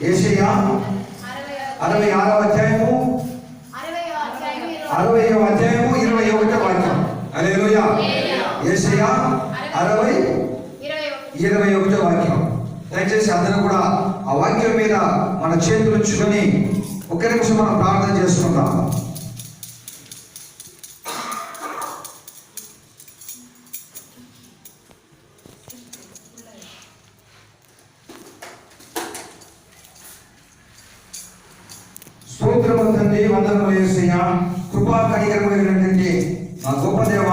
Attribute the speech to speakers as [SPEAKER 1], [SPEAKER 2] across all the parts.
[SPEAKER 1] యేషయా 66వ అధ్యాయము 60వ అధ్యాయము 21వ వాక్యం. హల్లెలూయా. యేషయా 60:21వ వాక్యం. దయచేసి అందరూ కూడా ఆ వాక్యం మీద మన చేతులు ఉంచుకొని ఒక్క నిమిషం మనం ప్రార్థన చేసుకుందాం. స్తోత్రము తండ్రి, వందనములు యేసయ్యా. కృపా కనికరమైనటువంటి మా గొప్ప దేవ,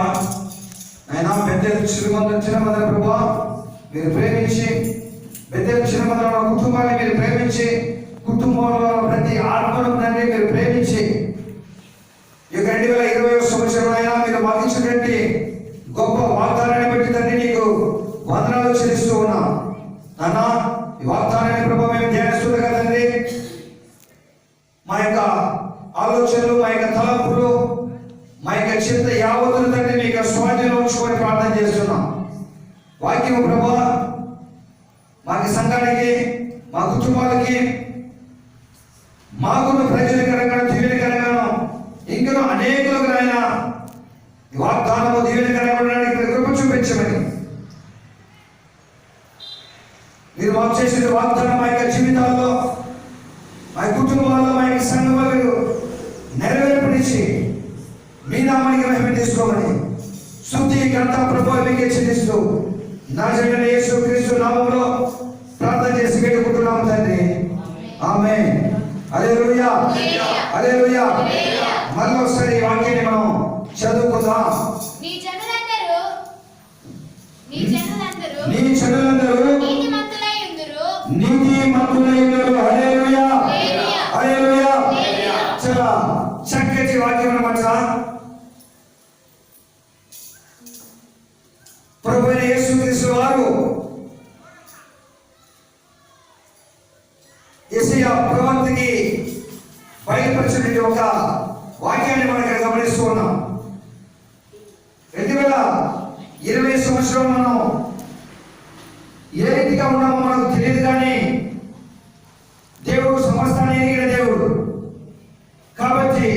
[SPEAKER 1] ఆయన పెద్ద చిరుమందర ప్రభా మీరు ప్రేమించి, పెద్ద చిరుమందర కుటుంబాన్ని మీరు ప్రేమించి, కుటుంబంలో ప్రతి ఆత్మను తండ్రి మీరు ప్రేమించి, ఈ 2020వ సంవత్సరం అయినా మీరు మాకు ఇచ్చినటువంటి గొప్ప వాగ్దానాన్ని బట్టి తండ్రి నీకు వందనాలు చెల్లిస్తూ ఉన్నాం. నాన్న, ఈ వాగ్దానాన్ని ప్రభావ మేము ధ్యానిస్తుంది కదండి. మా యొక్క ఆలోచనలు, మా యొక్క తలంపులు, మా యొక్క చింత యావత్తులు తండ్రి మీ యొక్క స్వాధీనంలో ఉంచుకొని ప్రార్థన చేస్తున్నాం. వాక్యము ప్రభా మాకు సంఘానికి, మా కుటుంబాలకి, మాకున్న ప్రయోజనకరంగా దీవెనకరంగాను ఇంకనూ అనేకులకు ఆయన వాగ్దానము దీవెనకరంగా కృప చూపించమని మీరు మాకు చేసిన వాగ్దానం మా యొక్క జీవితాల్లో, మా కుటుంబాల్లో, మా యొక్క సంఘాలు నెరవేర్పనిచ్చి మీ నామానికి మహిమ తీసుకోమని స్తుతి ఘనత ప్రభువు మీకే చెల్లిస్తూ నజరేయుడైన యేసుక్రీస్తు నామములో ప్రార్థన చేసి వేడుకుంటున్నాము తండ్రి. ఆమేన్. హల్లెలూయా, హల్లెలూయా. మరోసారి ఈ వాక్యాన్ని మనం చదువుకుందాం. నీ జనులందరూ నీతిమంతులైయుందురు. హల్లెలూయా, హల్లెలూయా. చాలా చక్కటి వాక్యం అన్నమాట. ప్రభువైన యేసుక్రీస్తు వారు యేసయ్య ప్రవక్తకి బయలుపరిచిన ఒక వాక్యాన్ని మనం ఇక్కడ గమనిస్తూ ఉన్నాం. 2020 సంవత్సరం మనం ఏ రీతిగా ఉన్నామో మనకు తెలియదు, కానీ దేవుడు సమస్తాన్ని ఎరిగిన దేవుడు కాబట్టి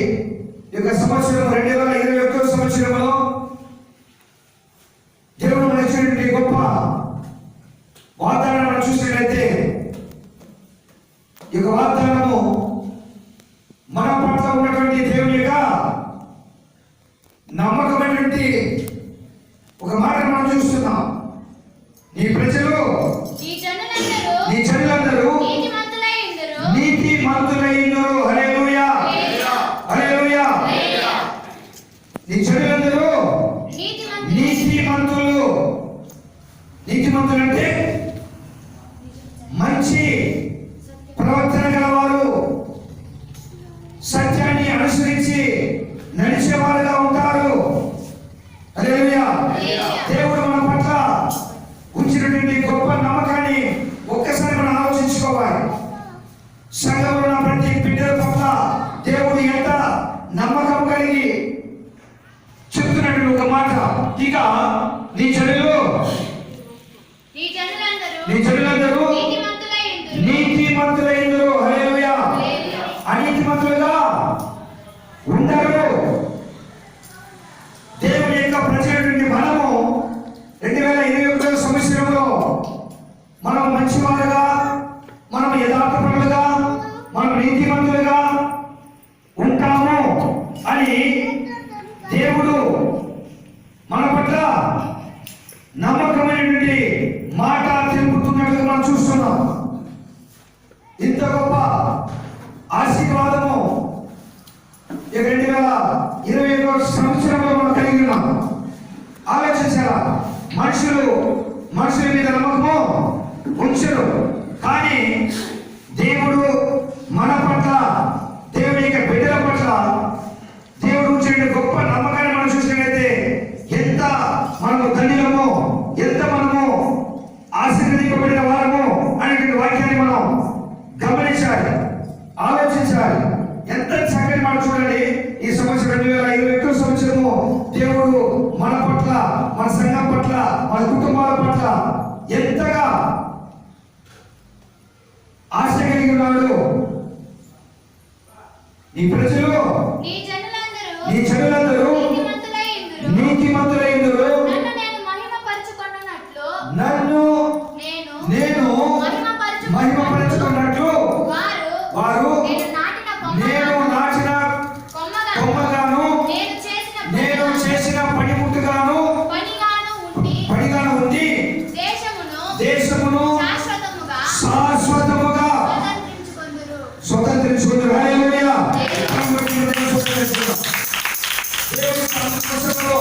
[SPEAKER 1] ఈ యొక్క సంవత్సరం 2021 సంవత్సరంలో దేవుడు మనకి ఇచ్చినటువంటి గొప్ప వాగ్దానం మనం చూసినట్లయితే, ఈ యొక్క వాగ్దానము మన పట్ల ఉన్నటువంటి దేవుని యొక్క నమ్మకమైనటువంటి ఒక మాటను మనం చూస్తున్నాం. నీ ప్రజలు, నీ జనులందరూ నీతిమంతులైయుందురు. హల్లెలూయా, హల్లెలూయా. నీ జనులందరూ నీతిమంతులు. నీతిమంతులు అంటే మంచి ప్రవర్తన గలవారు, సత్యాన్ని అనుసరించి నడిచేవారుగా ఉంటారు. హల్లెలూయా. దేవుడు మన పట్ల ఉంచినటువంటి గొప్ప నమ్మకాన్ని ఒక్కసారి మనం ఆలోచించుకోవాలి. సంఘంలో ఉన్న ప్రతి బిడ్డల పట్ల దేవుడు ఎంత నమ్మకం కలిగి చెప్తున్నటువంటి ఒక మాట. ఇక నీ జనులందరూ నీతిమంతులైయుందురు. హల్లెలూయా. అనీతిమంతులుగా ఉండరు. దేవుని యొక్క ప్రజలైనటువంటి మనము 2021 సంవత్సరంలో మనం మంచివారుగా, మనం యథార్థపరులుగా, మనం నీతిమంతులుగా ఉంటాము అని దేవుడు మన పట్ల నమ్మకమైనటువంటి మాట తెలుపుతున్నట్లుగా మనం చూస్తున్నాం. ఇంత గొప్ప ఆశీర్వాదము 2021 సంవత్సరంలో మనం కలిగి ఉన్నాం. ఆలోచించాలా? మనుషుల మీద నమ్మకము ఉంచరు, కానీ దేవుడు మన పట్ల, దేవుని యొక్క బిడ్డల పట్ల దేవుడు ఉంచిన గొప్ప నమ్మకాన్ని మనం చూసినట్లయితే ఎంత మనము ధన్యులమో, ఎంత మనము ఆశీర్వదింపబడిన వారము అనేటువంటి వాక్యాన్ని మనం గమనించాలి, ఆలోచించాలి. ఎంత చక్కటి మాట చూడండి. ఈ సంవత్సరం 2021 సంవత్సరము దేవుడు మన పట్ల, మన సంఘం పట్ల, మన కుటుంబాల పట్ల ఎంతగా ఆశ కలిగి ఉన్నాడు. ఈ ప్రజలు
[SPEAKER 2] నీ
[SPEAKER 1] జనులందరూ నీతిమంతులైందురు. నన్ను నేను మహిమపరచుకున్నట్లు వారు నేను నాటిన కొమ్మగాను నేను చేసిన పనిముట్టుగాను ఉండి దేశమును శాశ్వతముగా స్వతంత్రించుకుందరు. హల్లెలూయా. దేవుని సంతోషంలో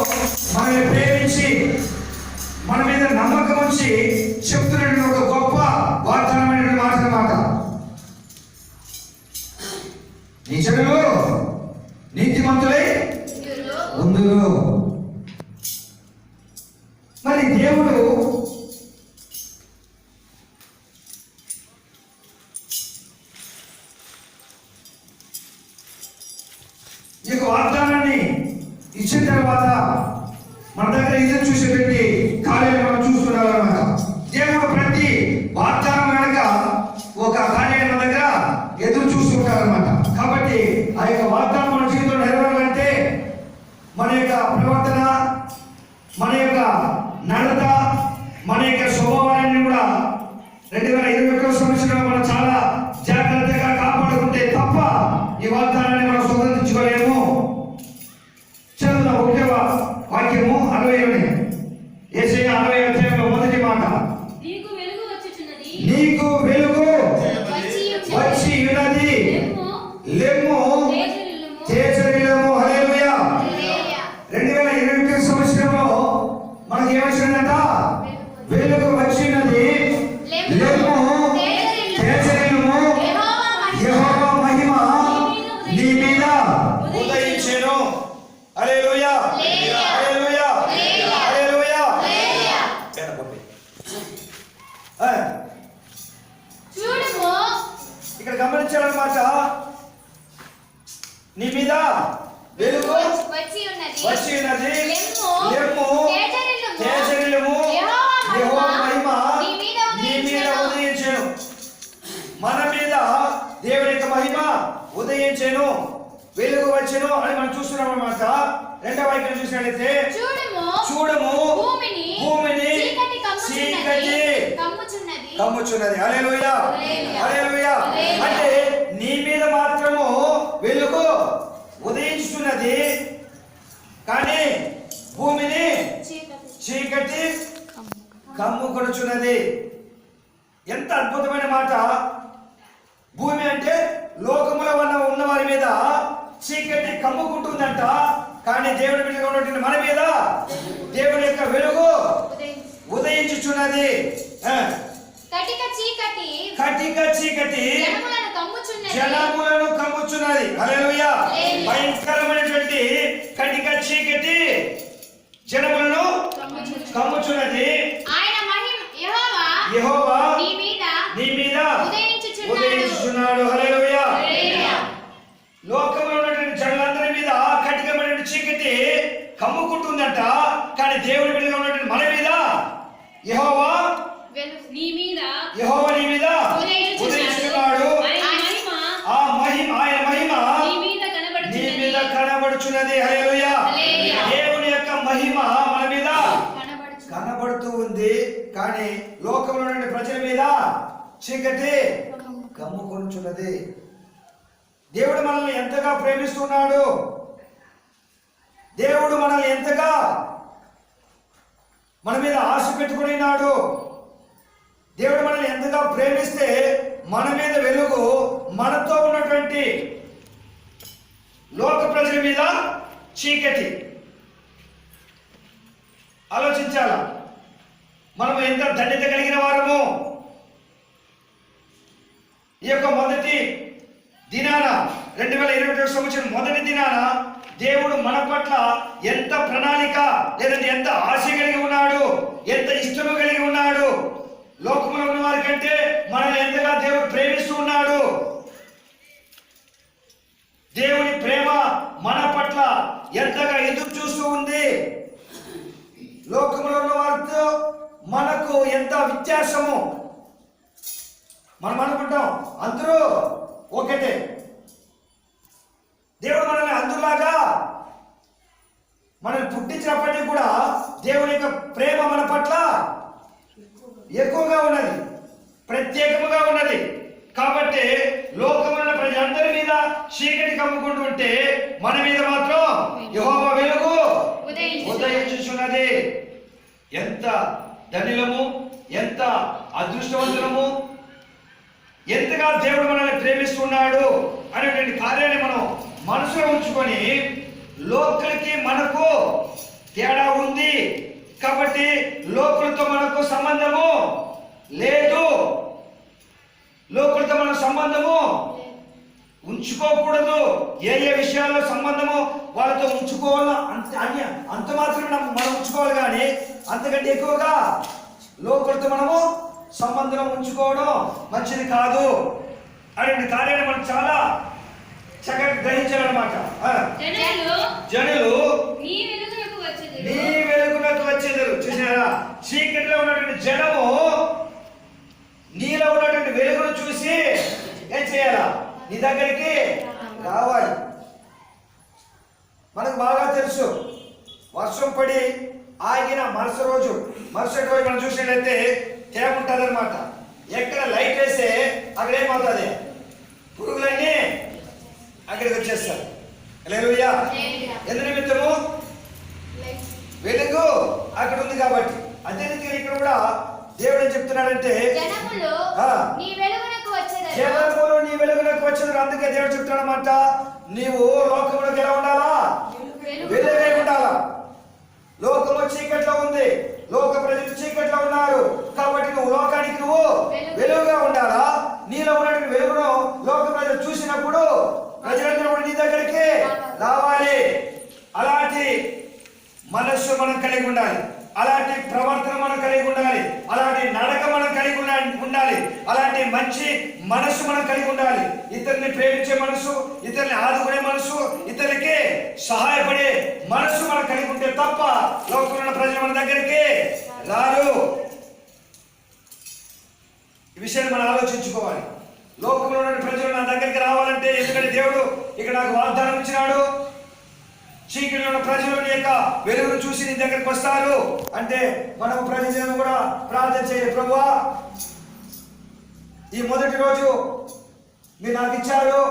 [SPEAKER 1] మనల్ని ప్రేమించి మన మీద నమ్మకం ఉంచి చెప్తున్న ఒక గొప్ప వాగ్దానమైన మాట అన్నమాట. నీ జనులు నీతిమంతులై ఉందురు. మరి దేవుడు ఈ యొక్క వాగ్దానాన్ని ఇచ్చిన తర్వాత మన దగ్గర ఎదురు చూసేటువంటి కార్యాలు మనం చూస్తున్నామన్నమాట. దేవుడు ప్రతి వాగ్దానం వెనక ఒక కార్యాన్ని మన దగ్గర ఎదురు చూస్తుంటారన్నమాట. కాబట్టి ఆ యొక్క వాగ్దానం మన జీవితంలో నెరవేరాలంటే మన యొక్క ప్రవర్తన, మన యొక్క నడత, మన యొక్క స్వభావాన్ని కూడా 2021 సంవత్సరంలో మనం చాలా జాగ్రత్తగా కాపాడుకుంటే తప్ప ఈ వాగ్దానాన్ని మనం స్వతంత్రించుకోలేము. చదువుదాం. 1వ వాక్యము 60లోనే, యేషయా 60వ అధ్యాయంలో మొదటి మాట. నీకు వెలుగు వచ్చి ఉన్నది, లెమ్ము తేజరిల్లుము. హల్లెలూయా. 2021 సంవత్సరంలో మనకి ఏమొచ్చిందంట? వెలుగు వచ్చినది, లెమ్ము తేజరిల్లుము, యెహోవా మహిమ నీ మీద ఉదయించెను. హల్లెలూయా. హల్లెలూయా. హల్లెలూయా.
[SPEAKER 2] చూడుము,
[SPEAKER 1] ఇక్కడ గమనించాలన్నమాట. నీ మీద వెలుగు వచ్చి ఉన్నది, లెమ్ము తేజరిల్లుము, యెహోవా మహిమ నీ మీద ఉదయించెను. మన మీద దేవుని యొక్క మహిమ ఉదయించెను, వెలుగు వచ్చెను అని మనం చూస్తున్నాం అన్నమాట. 2వ వాక్యం చూసినట్లయితే చూడము, భూమిని చీకటి కమ్ముచున్నది. హల్లెలూయా. హల్లెలూయా. అంటే నీ మీద మాత్రము వెలుగు ఉదయించుతున్నది, కానీ భూమిని చీకటి కమ్ముకొనుచున్నది. ఎంత అద్భుతమైన మాట. భూమి అంటే లోకములో ఉన్న వారి మీద చీకటి కమ్ముకుంటుందంట, కానీ దేవుని బిడ్డగా ఉన్నటువంటి మన మీద దేవుని యొక్క వెలుగు ఉదయించుచున్నది. కటిక చీకటి జనములను కమ్ముచున్నది. హల్లెలూయా. భయంకరమైనటువంటి కటిక చీకటి జనములను కమ్ముచున్నది. యెహోవా నీ మీద ఉదయించుచున్నాడు. హల్లెలూయా. లోకంలో ఉన్నటువంటి జనులందరి మీద కటికమైనటువంటి చీకటి కమ్ముకుంటుందంట, కానీ దేవుని బిడ్డగా ఉన్నటువంటి మన మీద యెహోవా నీ మీద ఉదయించుచున్నాడు. ఆ మహిమ, ఆయన మహిమ నీ మీద కనబడుచున్నది. హల్లెలూయా. దేవుని యొక్క మహిమ మన మీద కనబడుతూ ఉంది, కానీ లోకంలో నుండి ప్రజల మీద చీకటి కమ్ముకొనుచున్నది. దేవుడు మనల్ని ఎంతగా ప్రేమిస్తున్నాడు, దేవుడు మనల్ని ఎంతగా మన మీద ఆశ పెట్టుకున్నాడు. దేవుడు మనల్ని ఎంతగా ప్రేమిస్తే మన మీద వెలుగు, మనతో ఉన్నటువంటి లోక ప్రజల మీద చీకటి. ఆలోచించాలా, మనం ఎంత ధన్యత కలిగిన వారము. ఈ యొక్క మొదటి దినాన 2021 సంవత్సరం మొదటి దినాన దేవుడు మన పట్ల ఎంత ప్రణాళిక లేదంటే ఎంత ఆశ కలిగి ఉన్నాడు, ఎంత ఇష్టము కలిగి ఉన్నాడు. లోకంలో ఉన్న వారి కంటే మనల్ని ఎంతగా దేవుడు ప్రేమిస్తూ ఉన్నాడు. దేవుని ప్రేమ మన పట్ల ఎంతగా ఎదురు చూస్తూ ఉంది. లోకంలో ఉన్న వారితో మనకు ఎంత వ్యత్యాసము. మనం అనుకుంటాం,
[SPEAKER 3] అందరూ ఒకటే. దేవుడు మనల్ని అందులాగా మనల్ని పుట్టించినప్పటికీ కూడా దేవుని యొక్క ప్రేమ మన పట్ల ఎక్కువగా ఉన్నది, ప్రత్యేకముగా ఉన్నది. కాబట్టి లోకమున్న ప్రజలందరి మీద చీకటి కమ్ముకుంటుంటే మన మీద మాత్రం యెహోవా వెలుగు ఉదయించుచున్నది. ఎంత ధనిలము, ఎంత అదృష్టవంతులము, ఎంతగా దేవుడు మనల్ని ప్రేమిస్తున్నాడు అనేటువంటి కార్యాన్ని మనం మనసులో ఉంచుకొని, లోకులకి మనకు తేడా ఉంది కాబట్టి లోకులతో మనకు సంబంధము లేదు, లోకులతో మన సంబంధము ఉంచుకోకూడదు. ఏ ఏ విషయాల్లో సంబంధము వాళ్ళతో ఉంచుకోవాలా అంత మాత్రమే మనం ఉంచుకోవాలి, కానీ అంతకంటే ఎక్కువగా లోకులతో మనము సంబంధం ఉంచుకోవడం మంచిది కాదు అనే కార్యాన్ని మనం చాలా చక్కగా గ్రహించాలన్నమాట. జనులు నీ వెలుగునకు వచ్చేదరు. చూసారా, చీకటిలో ఉన్నటువంటి జనము నీలో ఉన్నటువంటి వెలుగును చూసి ఏం చేయాలా? నీ దగ్గరికి రావాలి. మనకు బాగా తెలుసు, వర్షం పడి ఆగిన మరుసటి రోజు మనం చూసినట్లయితే తేమ ఉంటుంది అనమాట. ఎక్కడ లైట్ వేస్తే అక్కడ ఏమవుతుంది? పురుగులన్నీ అక్కడికి వచ్చేస్తారు. హల్లెలూయా. ఎందు నిమిత్తము? వెలుగు అక్కడ ఉంది కాబట్టి. అదే రీతిగా ఇక్కడ కూడా దేవుడు ఏం చెప్తున్నాడంటే
[SPEAKER 2] జనములు నీ వెలుగునకు వచ్చేదారు.
[SPEAKER 3] అందుకే దేవుడు చెప్తున్నాడు అన్నమాట, నీవు లోకములకు ఎలా ఉండాలా? వెలుగై ఉండాలా. లోకము చీకట్లో ఉంది, లోక ప్రజలు చీకట్లో ఉన్నారు కాబట్టి నువ్వు లోకానికి నువ్వు వెలుగుగా ఉండాలా. నీలో ఉన్నటువంటి వెలుగును లోక ప్రజలు చూసినప్పుడు ప్రజలందరూ కూడా నీ దగ్గరికి రావాలి. అలాంటి మనస్సు మనం కలిగి ఉండాలి, అలాంటి ప్రవర్తన మనం కలిగి ఉండాలి, అలాంటి నడక మనం కలిగి ఉండాలి, అలాంటి మంచి మనస్సు మనం కలిగి ఉండాలి. ఇతరుని ప్రేమించే మనసు, ఇతరుని ఆదుకునే మనసు, ఇతరులకి సహాయపడే మనస్సు మనం కలిగి ఉంటే తప్ప లోకంలో ప్రజలు మన దగ్గరికి రారు. ఈ విషయాన్ని మనం ఆలోచించుకోవాలి. లోకంలో ఉన్న ప్రజలు నా దగ్గరికి రావాలంటే, ఎందుకంటే దేవుడు ఇక్కడ నాకు వాగ్దానం ఇచ్చినాడు, చీకటిలో ఉన్న ప్రజలు నీ యొక్క వెలుగును చూసి నీ దగ్గరికి వస్తారు అంటే మనము ప్రజలను కూడా ప్రార్థన చేయాలి. ప్రభువా, ఈ మొదటి రోజు మీరు నాకు ఇచ్చారు,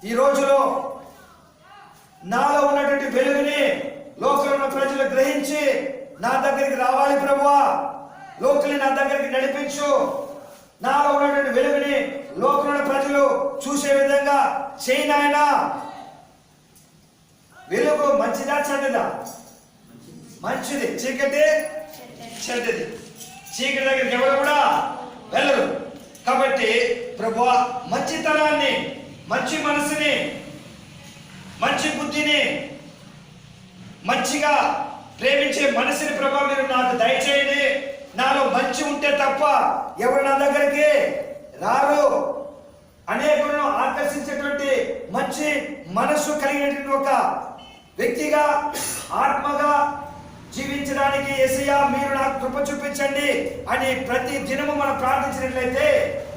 [SPEAKER 3] ఈ రోజులో నాలో ఉన్నటువంటి వెలుగుని లోకంలో ఉన్న ప్రజలు గ్రహించి నా దగ్గరికి రావాలి. ప్రభువా, లోకల్ని నా దగ్గరికి నడిపించు. నాలో ఉన్నటువంటి వెలుగుని లోకంలో ఉన్న ప్రజలు చూసే విధంగా చేయి నాయనా. వెలుగు మంచిదా చెడ్డదా? మంచిది. చీకటి చెడ్డది. చీకటి దగ్గరికి ఎవరు కూడా వెళ్ళరు. కాబట్టి ప్రభువా, మంచితనాన్ని, మంచి మనసుని, మంచి బుద్ధిని, మంచిగా ప్రేమించే మనసుని ప్రభువా మీరు నాకు దయచేయండి. నాలో మంచి ఉంటే తప్ప ఎవరు నా దగ్గరికి రారు. అనేకులను ఆకర్షించేటువంటి మంచి మనస్సు కలిగినటువంటి ఒక వ్యక్తిగా, ఆత్మగా జీవించడానికి యేసయ్యా మీరు నాకు కృప చూపించండి అని ప్రతి దినము మనం ప్రార్థించినట్లయితే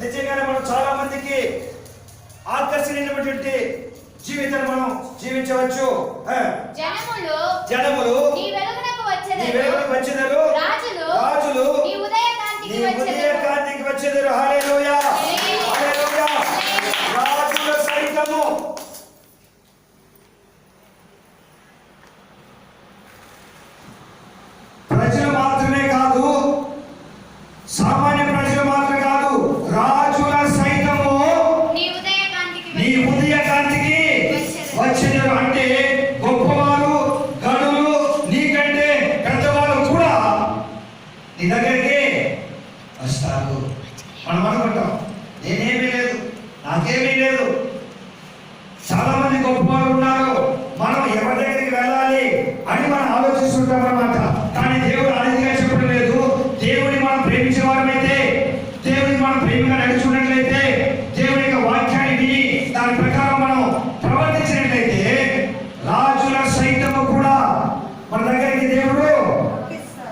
[SPEAKER 3] నిజంగానే మనం చాలా మందికి ఆకర్షణీయమైనటువంటి జీవితాన్ని మనం జీవించవచ్చు. జనములు నీ వెలుగునకు వచ్చెదరు, రాజులు నీ ఉదయకాంతికి వచ్చెదరు. హల్లెలూయా, హల్లెలూయా. రాజుల సైతము ప్రజలు మాత్రమే కాదు, సామాన్య ప్రజలు మాత్రమే కాదు, రాజుల సైతము నీ ఉదయకాంతికి వచ్చేదారు. అంటే గొప్పవారు, గనులు, నీకంటే పెద్దవాళ్ళు కూడా నీ దగ్గరికి వస్తారు. మనం అనుకుంటాం నేనేమీ లేదు, నాకేమీ లేదు. చాలా మంది గొప్పవాళ్ళు ఉన్నారు, మనం ఎవరి దగ్గరికి వెళ్ళాలి అని మనం ఆలోచిస్తుంటాం అన్నమాట. కానీ దేవుడు ఆదిగా చెప్పడం లేదు. దేవుడిని మనం ప్రేమించే వారమైతే, దేవుడిని మనం ప్రేమగా నడుచుకున్నట్లయితే, దేవుడి యొక్క వాక్యాన్ని విని దాని ప్రకారం మనం ప్రవర్తించినట్లయితే రాజుల సైతము కూడా మన దగ్గరికి దేవుడు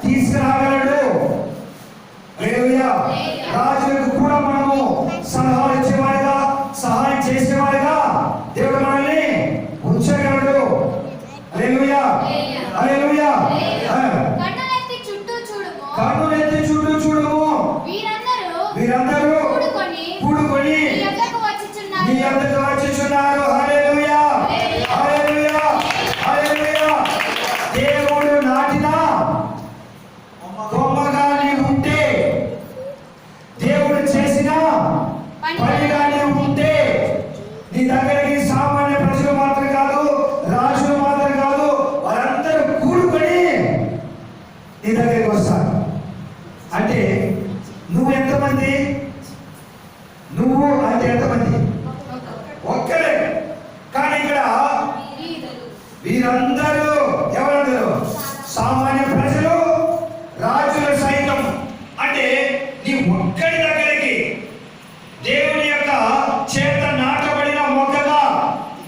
[SPEAKER 3] తీసుకురాగలడు. హల్లెలూయా. రాజులకు కూడా మనము సలహాలు ఇచ్చేవారుగా యొద్దకు వచ్చుచున్నారు. హల్లెలూయా, హల్లెలూయా, హల్లెలూయా. దేవుడు నాటిన కొమ్మగా నీవు ఉంటే, దేవుడు చేసిన పనిగా నీవు ఉంటే, నీ దగ్గరికి సామాన్య ప్రజలు మాత్రం కాదు, రాజులు మాత్రం కాదు, వారందరూ కూడుకొని నీ దగ్గరికి వస్తారు. అంటే నువ్వు ఎంతమంది? నువ్వు అంటే ఎంతమంది? ఒక్కరే. కానీ ఇక్కడ వీరందరూ ఎవరందరూ? సామాన్య ప్రజలు, రాజులు సైతం. అంటే నీ ఒక్కడి దగ్గరికి దేవుని యొక్క చేత నాటబడిన మొక్కగా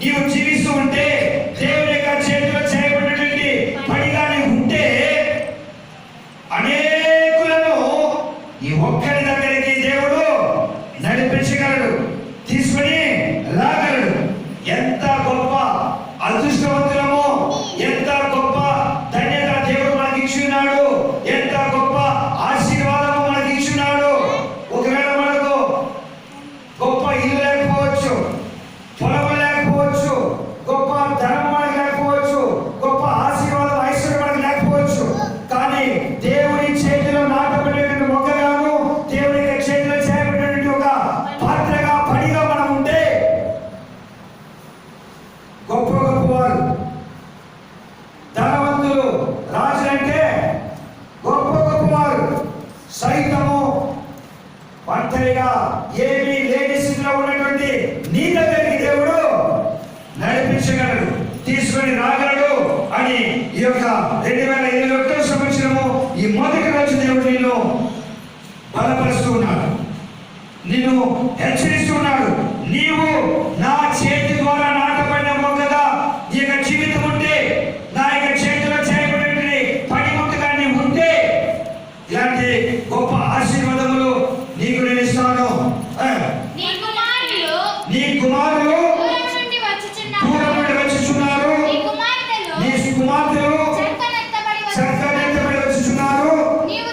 [SPEAKER 3] నీవు జీవిస్తూ ఉంటే, దేవుని యొక్క చేతిలో చేయబడినటువంటి పనిగా నీవు ఉంటే, అనేకులను ఈ ఒక్కడి దగ్గరికి దేవుడు నడిపించగలడు, తీసుకొని రాగలడు. ఎంత గొప్ప అదృష్టవంతులము, ఎంత గొప్ప ధన్యత దేవుడు మనకి ఇచ్చున్నాడు, ఎంత గొప్ప ఆశీర్వాదము మనకి ఇచ్చున్నాడు. ఒకవేళ మనకు గొప్ప ఇల్లు లేకపోవచ్చు, పొలం లేకపోవచ్చు, గొప్ప ధనం మనకి లేకపోవచ్చు, గొప్ప ఆశీర్వాదం ఐశ్వర్యం మనకి లేకపోవచ్చు, కానీ దేవుని చేతిలో నాటబడినటువంటి మొక్కగాను, దేవుని యొక్క చేతిలో చేయబడినటువంటి ఒక పాత్రగా, పనిగా మనం ఉంటే, గొప్ప గొప్పవారు, ధనవంతులు, రాజులంటే గొప్ప గొప్పవారు సైతము ఒంటరిగా ఏమీ లేని స్థితిలో ఉన్నటువంటి నీ దగ్గరికి దేవుడు నడిపించగలడు, తీసుకొని రాగలడు అని ఈ యొక్క 2021వ సంవత్సరము ఈ మొదటి రోజు దేవుడు నిన్ను బలపరుస్తూ ఉన్నాడు, నిన్ను హెచ్చరిస్తూ ఉన్నాడు. నీవు నా చేతి ద్వారా నాటబడిన మొక్కగా నీ యొక్క జీవితం ఉంటే, నా యొక్క చేతిలో చేయబడినటువంటి పనిముట్టుగా నీవు ఉంటే, ఇలాంటి గొప్ప ఆశీర్వాదములు నీకు నేను ఇస్తాను.
[SPEAKER 2] నీ కుమారులు
[SPEAKER 3] నీ కుమారులు
[SPEAKER 2] దూరం నుండి వచ్చుచున్నారు.
[SPEAKER 3] దూరం నుండి వచ్చుచున్నారు.
[SPEAKER 2] నీ కుమార్తెలు
[SPEAKER 3] నీ కుమార్తెలు
[SPEAKER 2] చంకనెత్తబడి
[SPEAKER 3] చక్కనెత్తబడి వచ్చుచున్నారు.
[SPEAKER 2] నీవు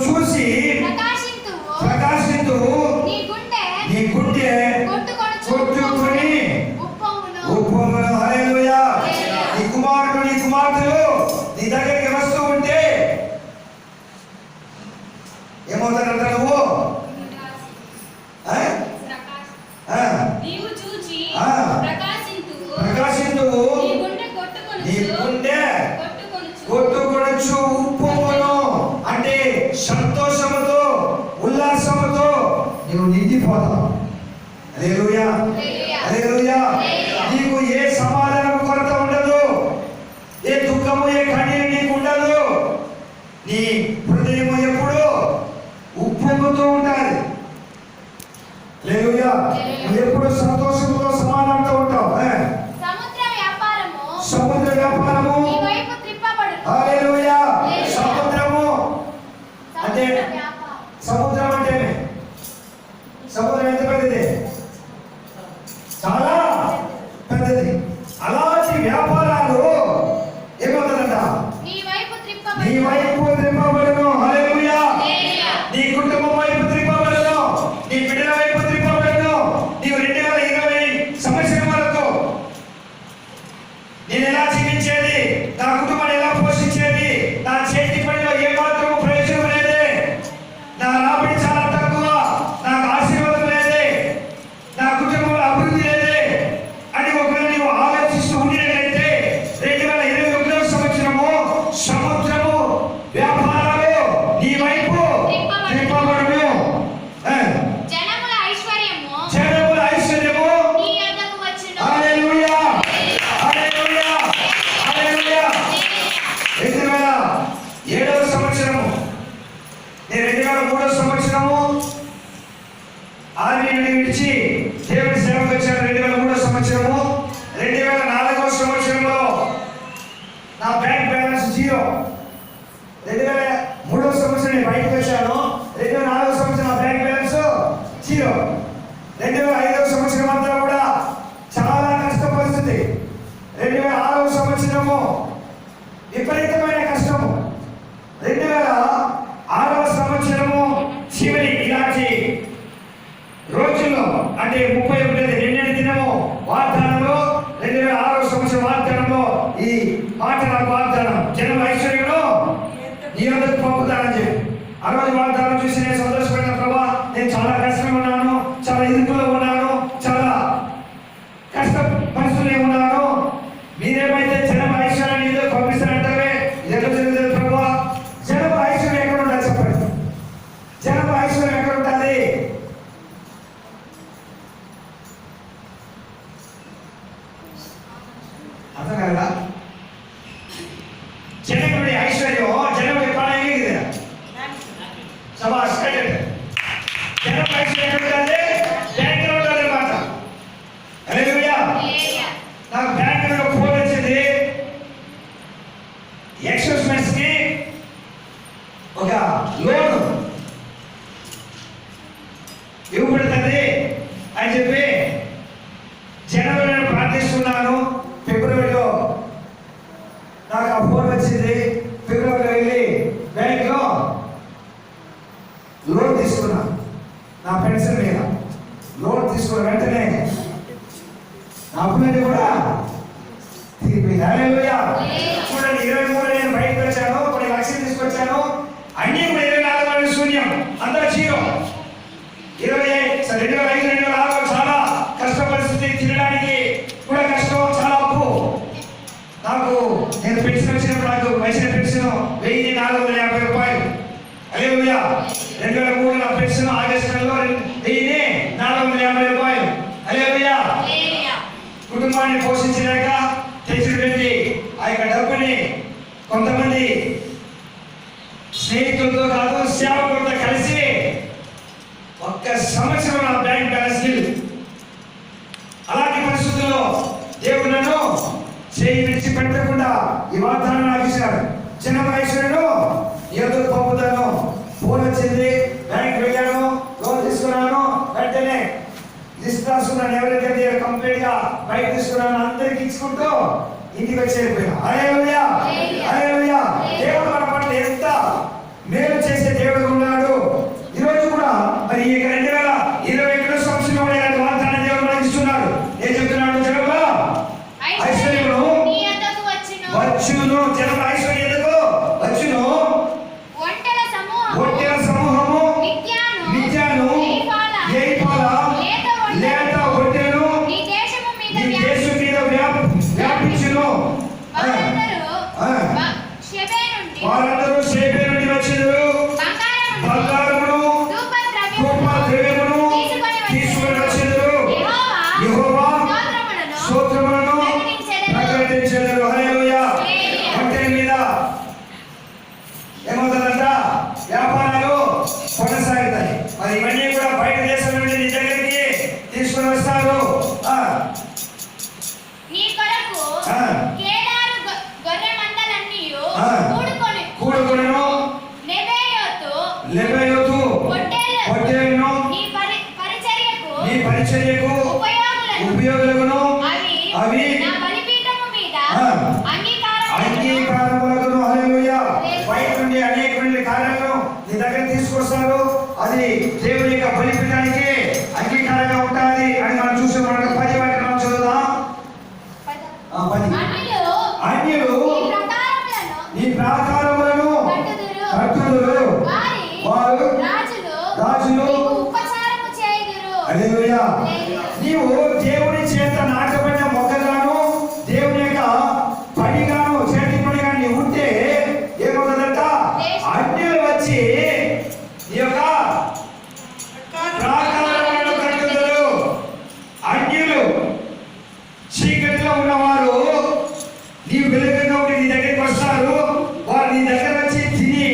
[SPEAKER 3] చూసి
[SPEAKER 2] ప్రకాశింతువు.
[SPEAKER 3] ప్రకాశింతువు.
[SPEAKER 2] నీ గుండె
[SPEAKER 3] కొట్టుకొని ఉప్పొంగును. హల్లెలూయా. నీ కుమారుడు, నీ కుమార్తెలు నీ దగ్గరికి వస్తూ ఉంటే ఏమవుతారంట? నువ్వు
[SPEAKER 2] నీవు చూచి
[SPEAKER 3] ఆ.
[SPEAKER 2] ప్రకాశింతువు.
[SPEAKER 3] ప్రకాశింతువు.
[SPEAKER 2] నీ గుండె
[SPEAKER 3] నీ గుండె
[SPEAKER 2] కొట్టుకొనుచు.
[SPEAKER 3] కొట్టుకొనుచు ఉప్పొంగును. అంటే సంతోషముతో, ఉల్లాసముతో నీవు నిండిపోతావు. హల్లెలూయా, హల్లెలూయా. నీకు ఏ సమాధానం కొరత ఉండదు, ఏ దుఃఖము, ఏ కన్నీరు నీకు ఉండదు. నీ హృదయము ఎప్పుడు ఉప్పొంగుతూ ఉండాలి. హల్లెలూయా. నువ్వు ఎప్పుడు సంతోషంతో, సమాధానంతో ఉంటావు. సముద్ర వ్యాపారము
[SPEAKER 2] నీ వైపు త్రిప్పబడును.
[SPEAKER 3] హల్లెలూయా. సముద్రము అంటే
[SPEAKER 2] వ్యాపారం.
[SPEAKER 3] సముద్రం అంటే సముద్రం ఎంత పెద్దది? చాలా పెద్దది. అలాంటి వ్యాపారాలు ఏమవుతుందంట?
[SPEAKER 2] నీ వైపు
[SPEAKER 3] నీ
[SPEAKER 2] త్రిప్పబడును.
[SPEAKER 3] వైపు త్రిప్పబడును. హల్లెలూయా.
[SPEAKER 2] హల్లెలూయా.
[SPEAKER 3] నీ కుటుంబం వైపు త్రిప్పబడును. నీ బిడ్డల వైపు త్రిప్పబడును. నీవు 2020 సంవత్సరం వరకు అంటే 31 రెండేళ్ల దినము వాగ్దానంలో 2006వ సంవత్సరం వాగ్దానంలో ఈ మాట నాకు వాగ్దానం జనం ఐశ్వర్యంలో నీ వద్దకు పంపుతానని చెప్పి ఆ రోజు వాగ్దానం చూసి నేను సంతోషపడిన ప్రభా, నేను చాలా కష్టంగా ఉన్నాను, చాలా ఇరుకులో ఉన్నాను, చాలా కష్ట పరిస్థితుల్లో ఉన్నాను, మీరేమైతే జనం ఐశ్వర్యాన్ని ఏదో పంపిస్తారంటే ఎట్లా జరుగుతుంది ప్రభా? జనం ఐశ్వర్యం ఎక్కడ ఉండాలి చెప్పండి? జనం ఐశ్వర్యం ఎక్కడ ఉంటుంది? అర్థం కదా? ಜನಗಳಿಗೆ ಐಶ್ವರ್ಯ ಜನಗಳಿಗೆ ಕಾಣ ಹೇಗಿದೆ ಸಭಾಷ್ ಕಟ್ಟೆ ಜನ ಐಶ್ವರ್ಯ ఉండాలి బ్యాంక్ లో ఉండాలి మాట హల్లెలూయా. నాకు బ్యాంక్ లో ఫోన్ వచ్చింది, ఎక్స్‌మెన్స్ కి ఒక లోన్ ఇవ్వబడుతుంది అని చెప్పి జనవరిలో నేను ప్రార్థిస్తున్నాను. ఫిబ్రవరిలో నాకు ఆ ఫోన్ వచ్చింది. ఫిబ్రవరిలో వెళ్ళి బ్యాంక్లో లోన్ తీసుకున్నా, నా పెన్షన్ మీద లోన్ తీసుకున్న వెంటనే నా అప్పులన్నీ కూడా తీరిపోయింది. హల్లెలూయా. చూడండి, 23 నేను బయటకు వచ్చాను, కొన్ని లక్షలు తీసుకొచ్చాను, అన్నీ కూడా 24 శూన్యం, అందరూ జీరో. 2005 2006 చాలా కష్ట పరిస్థితి, తినడానికి కూడా కష్టం, చాలా అప్పు. నాకు నేను పెన్షన్ వచ్చినప్పుడు నాకు వచ్చిన పెన్షన్ 1450 రూపాయలు. హల్లెలూయా. 2003 నా పెన్షన్ ఆగస్టు నెలలో 1450 రూపాయలు. హల్లెలూయా. కుటుంబాన్ని పోషించలేక తెచ్చిపెట్టి ఆ యొక్క డబ్బుని కొంతమంది స్నేహితులతో కాదు సేవకులతో కలిసి ఒక్క సంవత్సరం నా బ్యాంక్ బ్యాలెన్స్ లేదు. అలాంటి పరిస్థితుల్లో దేవుడు నన్ను చేయి విడిచిపెట్టకుండా ఈ వాగ్దానం నాకు ఇచ్చాడు. చిన్న వయసులో ఎదురు పంపుతాను. ఫోన్ వచ్చింది, బ్యాంక్ వెళ్ళాను, లోన్ తీసుకున్నాను, వెంటనే లిస్ట్ రాసుకున్నాను, ఎవరికైతే కంప్లీట్ గా బయట తీసుకున్నాను అందరికి ఇచ్చుకుంటూ ఇంటికి వచ్చేపోయినా. హల్లెలూయా. హల్లెలూయా. దేవుడు మన పట్ల ఎంత మేలు చేసే దేవుడు ఉన్నాడు. ఈ రోజు కూడా మరి ఈ 2021 సంవత్సరంలో ఇలాంటి వాగ్దానం దేవుడు మనకి ఇస్తున్నాడు. ఏం చెప్తున్నాడు? జనంలో ఐశ్వర్యము వచ్చును. జనం ఐశ్వర్యం ఎందుకు వచ్చును? ఒంటెల సమూహము మిథ్యాను ఏయిపాల లేత ఒంటెలను నీ దేశం మీద వ్యాపించును. వారందరూ షేబే నుండి వచ్చినరు, బంగారమును ధూపద్రవ్యమును తీసుకొని వచ్చినరు, యెహోవా స్తోత్రములను ప్రకటించెదరు. హల్లెలూయా. ఒంటెల మీద ఏమవుతుందంట? వ్యాపారాలు కొనసాగుతాయి. మరి ఇవన్నీ కూడా బయట దేశం నుండి నీ దగ్గరికి తీసుకొని వస్తారు. కూడుకొనును లెబయోతు పొట్టేలును నీ పరిచర్యకు ఉపయోగులగును అవి అంగీకారములగును. హల్లెలూయా. బయట నుండి అనేక కార్యాలను నీ దగ్గర తీసుకొస్తారు. అది దేవుని యొక్క బలిపీఠానికి అంగీకారంగా ఉంటుంది అని మనం చూసి మనం 10 వాటిని మనం చదువుదాం. 10 అన్యులు నీ ప్రాకారములను కట్టుదురు, వారు రాజులు. హల్లెలూయా. నీవు దేవుని చేత నాటబడిన మొక్కగాను దేవుని యొక్క పనిగాను చేతి పనిగా నీవు ఉంటే ఏమవుతుందంట? అన్యులు వచ్చి ఈ యొక్క ప్రాకారములను కట్టుదురు. అన్యులు చీకటిలో ఉన్నవారు నీ వెలుగుగా ఉండి నీ దగ్గరికి వస్తారు. వారు నీ దగ్గర వచ్చి తిని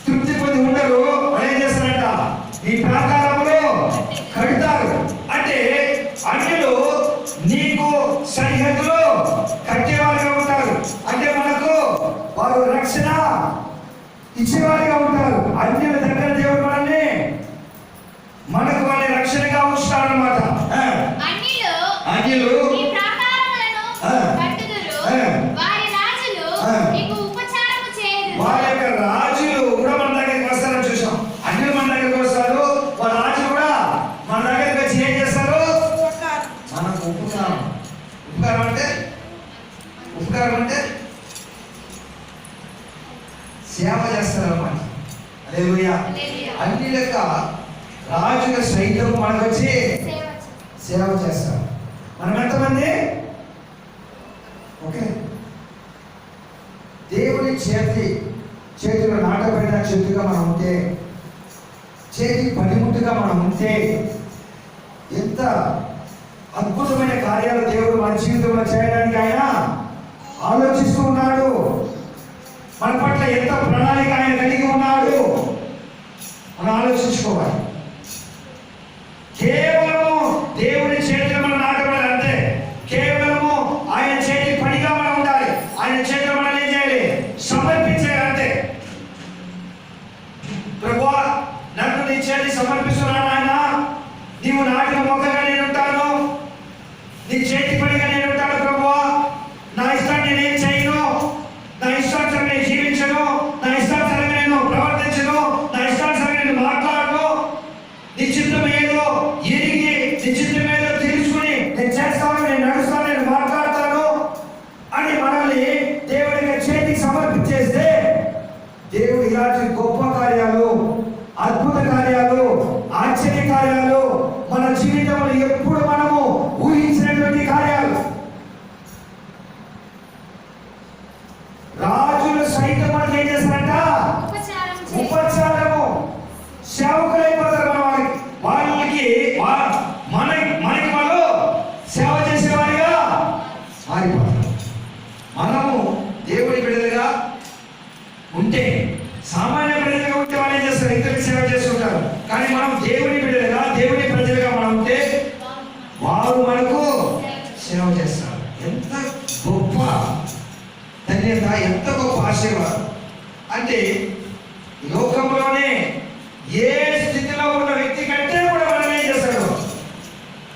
[SPEAKER 3] తృప్తి పొంది ఉండరు. వాళ్ళు ఏం చేస్తారంట? నీ ప్రాకారంలో కడతారు. అంటే అన్యులు నీకు సరిహద్దులో కట్టేవారిగా ఉంటారు. అంటే మనకు వారు రక్షణ ఇచ్చేవారిగా ఉంటారు. అన్యుల దగ్గర దేవుడు మనకు వాళ్ళని రక్షణగా ఉంచుతాడు అన్నమాట. అన్యులు వారి యొక్క రాజులు కూడా మన దగ్గరికి వస్తారని చూసాం. అన్యులు మన దగ్గరికి వస్తారు, వాళ్ళ రాజు కూడా మన దగ్గరికి వచ్చి ఏం చేస్తారు?
[SPEAKER 1] ఉపకారం అంటే సేవ చేస్తారన్నమాట. హల్లెలూయా.
[SPEAKER 2] హల్లెలూయా.
[SPEAKER 1] అన్ని లెక్క రాజుల సైతం మనకు వచ్చి సేవ చేస్తారు. మనం ఎంతమంది? ఓకే, దేవుని చేతిలో నాటబడిన చెట్టుగా మనం ఉంటే, చేతి పనిముట్టుగా మనం ఉంటే, ఎంత అద్భుతమైన కార్యాలు దేవుడు మన జీవితంలో చేయడానికి ఆయన ఆలోచిస్తూ ఉన్నాడు. మన పట్ల ఎంత ప్రణాళిక ఆయన కలిగి ఉన్నాడు మనం ఆలోచించుకోవాలి. కేవలము దేవుని చేతిలో మనం నాటబడాలి అంతే. కేవలము ఆయన చేతి పనిగా మనం ఉండాలి. ఆయన చేతిలో మనం ఏం చేయాలి? సమర్పించాలి అంతే. ప్రభువా, నన్ను నీ చేతి సమర్పిస్తున్నాను ఆయన. నీవు నాటిన మొక్కగా నేను ఉంటాను, నీ చేతి పనిగా నేను ఉంటాను ప్రభువా. నా ఇష్టాన్ని నేనేం చేయను, నా ఇష్టానుసారంగా నేను జీవించను, నా ఇష్టానుసారంగా నేను ప్రవర్తించను, నా ఇష్టానుసారంగా నేను మాట్లాడను. నీ చిత్తం ఏదో ఎరిగి, నీ చిత్తం ఏదో తెలుసుకుని నేను చేస్తాను, నేను నడుస్తాను, నేను మాట్లాడతాను అని మనల్ని దేవుడికి చేతికి సమర్పించేస్తే దేవుడు ఇలాంటి గొప్ప కార్యాలు, అద్భుత కార్యాలు, ఆశ్చర్య కార్యాలు మన జీవితంలో ఎప్పుడు మనము ఊహించినటువంటి కార్యాలు. రాజులు సైతం మనకి ఏం చేస్తారంట? ఉపచారము. సేవకులైపోతారు వాళ్ళకి మనకి వాళ్ళు సేవ చేసేవారిగా మారిపోతారు. మనము దేవుడి బిడ్డలుగా ఉంటే, సామాన్య ప్రజలుగా ఉంటే వాళ్ళు ఏం చేస్తారు? ఇతరులకు సేవ చేస్తుంటారు. కానీ మనం దేవుని బిడ్డలుగా, దేవుని ప్రజలుగా మనం ఉంటే వారు మనకు సేవ చేస్తారు. ఎంత గొప్ప ధన్యత, ఎంత గొప్ప ఆశీర్వాదం అంటే, లోకంలోనే ఏ స్థితిలో ఉన్న వ్యక్తి కంటే కూడా మనం ఏం చేస్తాడు?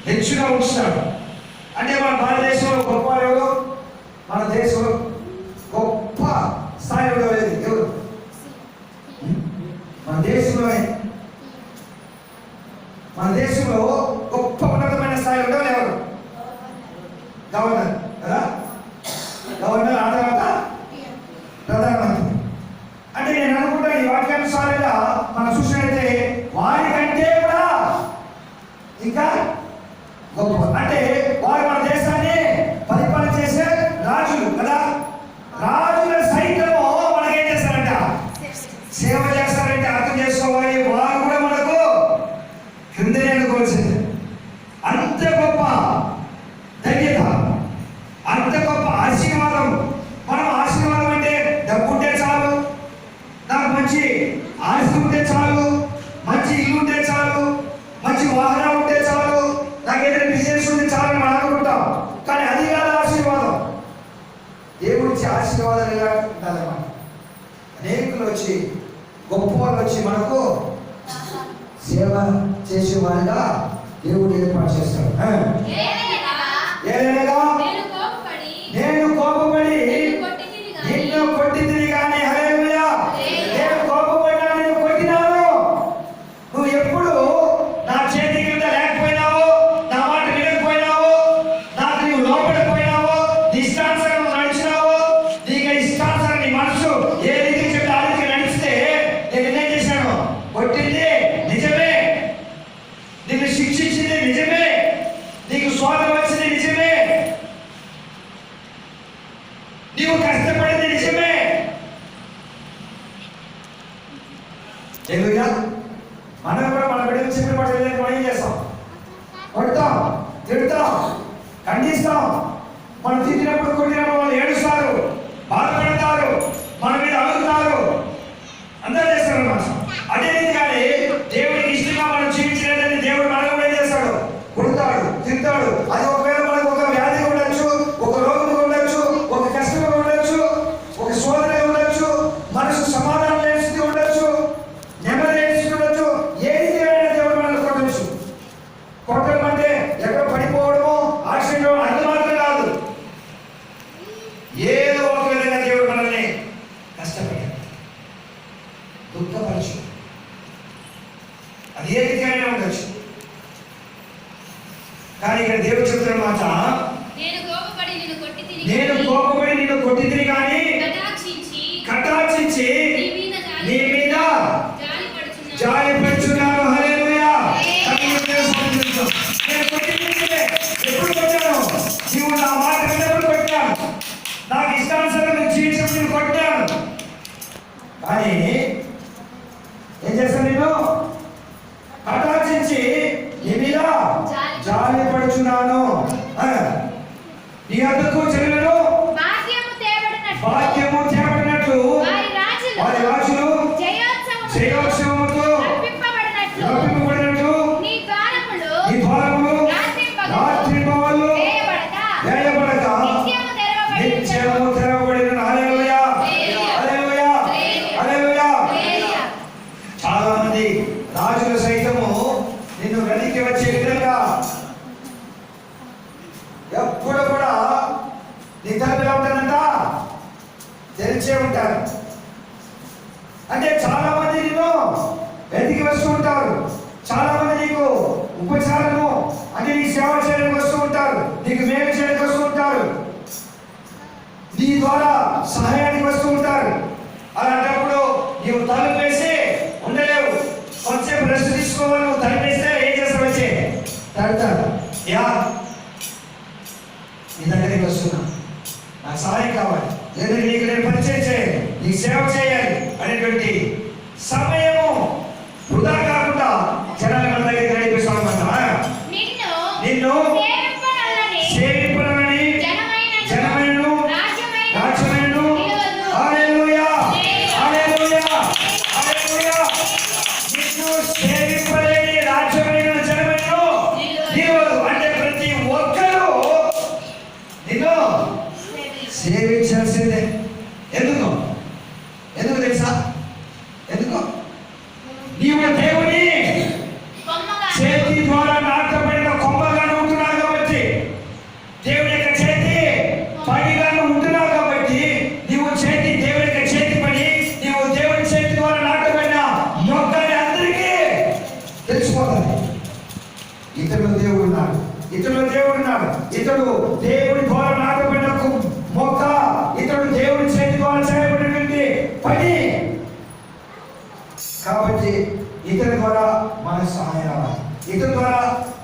[SPEAKER 1] హెచ్చుగా ఉంచుతాడు. అంటే మన భారతదేశంలో గొప్ప ఎవరు? మన దేశంలో గొప్ప స్థాయిలో లేదు ఎవరు? మన దేశంలో గొప్ప ఉన్నతమైన స్థాయిలో ఉండేవాళ్ళు ఎవరు? గవర్నర్ కదా. గవర్నర్ ఆ తర్వాత ప్రధానమంత్రి. అంటే నేను అనుకుంటా ఈ వాక్యానుసారంగా మనం చూసినట్లయితే వారికంటే కూడా ఇంకా గొప్ప. అంటే వారు మన దేశాన్ని పరిపాలన చేసే రాజులు కదా. రాజుల సైతము మనకేం చేస్తారంట? సేవ చేస్తారంటే అర్థం చేసుకోవాలి. వారు కూడా మనకు క్రిందనే అనుకోవాల్సింది. అంత గొప్ప ధన్యత, అంత గొప్ప ఆశీర్వాదం. మనం ఆశీర్వాదం అంటే డబ్బు ఉంటే చాలు, నాకు మంచి ఆస్తి ఉంటే చాలు, మంచి ఇల్లు ఉంటే చాలు, మంచి వాహనం ఉంటే చాలు, నాకు ఏదైనా బిజినెస్ ఉంటే చాలు మనం అనుకుంటాం. కానీ అది కాదు ఆశీర్వాదం. దేవుడి ఆశీర్వాదాలు ఎలా ఉండాలన్నమాట. అనేకులు వచ్చి, గొప్ప వాళ్ళు వచ్చి మనకు సేవ చేసేవాడిగా దేవుడు ఏర్పాటు చేస్తాడు. ఏదైనా నేను కోపపడి నిన్ను కొట్టింది కానీ, హల్లెలూయా, నేను కోపపడినా నేను కొట్టినాను. నువ్వు ఎప్పుడు నా చేతి కింద లేకపోయినావో, నా మాట వినకపోయినావో, నాకు నీవు లోపడిపోయినావో, నీ ఇష్టానుసారం నడిచినావో, నీకు ఇష్టానుసారం నీ మనసు ఏ రీతికి చెప్తే ఆ రీతికి నడిస్తే నేను ఏం చేశాను? కొట్టింది నిజమే, నిన్ను శిక్షించింది నిజమే, నీకు స్వాగతం వచ్చింది నిజమే, నీవు కష్టపడింది నిజమే. హల్లెలూయా. మనం కూడా మన బిడ్డలు చెప్పిన మాట మనం ఏం చేస్తాం? కొడతాం, తిడతాం, ఖండిస్తాం. మనం తిట్టినప్పుడు కొట్టినప్పుడు వాళ్ళు ఏడుస్తారు, బాధపడతారు, మన మీద అడుగుతారు, అందరూ చేస్తారు అన్నమాట. అదే రీతిగానే దేవుడికి ఇష్టంగా మనం జీవించలేదని దేవుడు మనకు కూడా ఏం చేస్తాడు? కొడతాడు, తిడతాడు. అది ఒకవేళ మనకు ఒక వ్యాధి ఉండొచ్చు, ఒక రోగం ఉండొచ్చు, ఒక కష్టం ఉండొచ్చు, ఒక శోధన ఉండొచ్చు, మనసు సమాధానం లేని స్థితి ఉండొచ్చు, నెమ్మది లేని స్థితి ఉండొచ్చు. ఏది దేవుడు మనల్ని కొట్టచ్చు. కొట్టడం అంటే ఎక్కడ పడిపోవడమో, యాక్సిడెంట్ అవ్వడం అది మాత్రం కాదు. ఏదో ఒక విధంగా దేవుడు మనల్ని కష్టపడ్డాడు, దుఃఖపరచు. అది ఏ రీతిగానే ఉండొచ్చు. కానీ ఇక్కడ దేవుడు చెప్తున్న మాట,
[SPEAKER 3] నేను కోపపడి నిన్ను కొట్టితిని కానీ కటాక్షించి నీ మీద జాలిపడుచున్నాను. హల్లెలూయా. నేను కొట్టింది ఎప్పుడు కొట్టాను? నీవు నా మాట విన్నప్పుడు కొట్టాను. నాకు ఇష్టానుసారం జీవించడం నేను కొట్టాను. కానీ ఏం చేస్తాను? నేను కటాక్షించి నీ మీద జాలిపడుచున్నాను. నీ వద్దకు జనులను భాగ్యము తేబడినట్లు వారి రాజులు జయోత్సవముతో రప్పింపబడినట్లు నీ ద్వారములు రాత్రింబవళ్ళు వేయబడక నిత్యము తెరవబడిన. హల్లెలూయా. హల్లెలూయా. హల్లెలూయా. చాలా మంది రాజులు సైతము నిన్ను వెనక్కి వచ్చే విధంగా ఎప్పుడు కూడా నీ తలుపు ఎలా ఉంటానంట? తెరిచే ఉంటారు. అంటే చాలా మంది నిన్ను వెతికి వస్తూ ఉంటారు. చాలా మంది నీకు ఉపచారము అంటే నీ సేవ చేయడానికి వస్తూ ఉంటారు. నీకు మేలు చేయడానికి వస్తూ ఉంటారు. నీ ద్వారా సహాయానికి వస్తూ ఉంటారు. అలాంటప్పుడు నీవు తలుపు వేసి ఉండలేవు. కొంచెం రెస్ట్ తీసుకోవాలి. నువ్వు తలుపు వేస్తే ఏం చేస్తావు? వచ్చి తడతారు. యా నీ దగ్గరికి వస్తున్నా, నాకు సహాయం కావాలి, లేదా నీకు నేను పరిచయం చేయాలి, నీకు సేవ చేయాలి అనేటువంటి సమయము వృధా కాకుండా జనాల మన దగ్గరికి నడిపిస్తామన్నమాట. నిన్ను సేవింపనని జనమైనను రాజ్యమైనను. హల్లెలూయా. హల్లెలూయా. హల్లెలూయా. నిన్ను సేవింపలేని రాజ్యమైన జనమైనను నిలవదు. అంటే ప్రతి ఒక్కరూ నిన్ను సేవించాల్సిందే. ఎందుకు తెలుసా? ఎందుకు? నీవు దేవుని చేతి ద్వారా నాటబడిన కొమ్మగా ఉంటున్నావు కాబట్టి, దేవుని యొక్క చేతి పనిగా ఉంటున్నావు కాబట్టి, నీవు దేవుని యొక్క చేతి పని, నీవు దేవుని చేతి ద్వారా నాటబడిన మొక్కని అందరికీ తెలిసిపోతుంది. ఇతడు దేవుడు ఉన్నాడు, ఇతడు దేవుడు ఉన్నాడు, ఇతడు దేవుడి ద్వారా నాటబడిన మొక్క, ఇతడు దేవుడి చేతి ద్వారా చేయబడినటువంటి పని. కాబట్టి ఇతని ద్వారా మనకు సహాయం రావాలి, ఇతని ద్వారా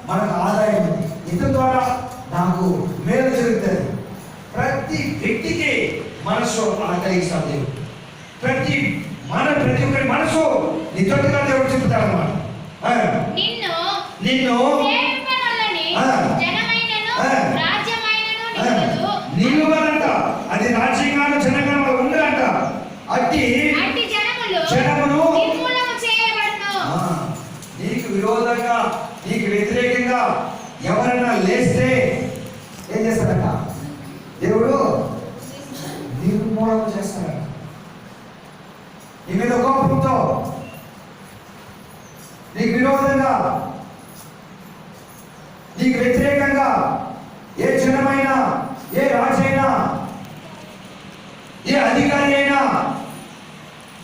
[SPEAKER 3] మనకు ఆదాయం ఉంది, ఇతని ద్వారా నాకు మేలు జరుగుతుంది. ప్రతి వ్యక్తికి మనసు అలా కలిగిస్తాడు దేవుడు. ప్రతి ఒక్కరి మనసు నిజంగా దేవుడు చెప్తాడు అన్నమాట. నిన్ను నిలువనంట. అది రాజ్యంగాను జనంగా ఉండదంట. అట్టి జనమును నీకు విరోధంగా, నీకు వ్యతిరేకంగా ఎవరైనా లేస్తే ఏం చేస్తాడట? దేవుడు నిర్మూలన చేస్తాడట. నీ మీద కోపంతో నీకు విరోధంగా, నీకు వ్యతిరేకంగా ఏ జనమైనా, ఏ రాజైనా, ఏ అధికారి అయినా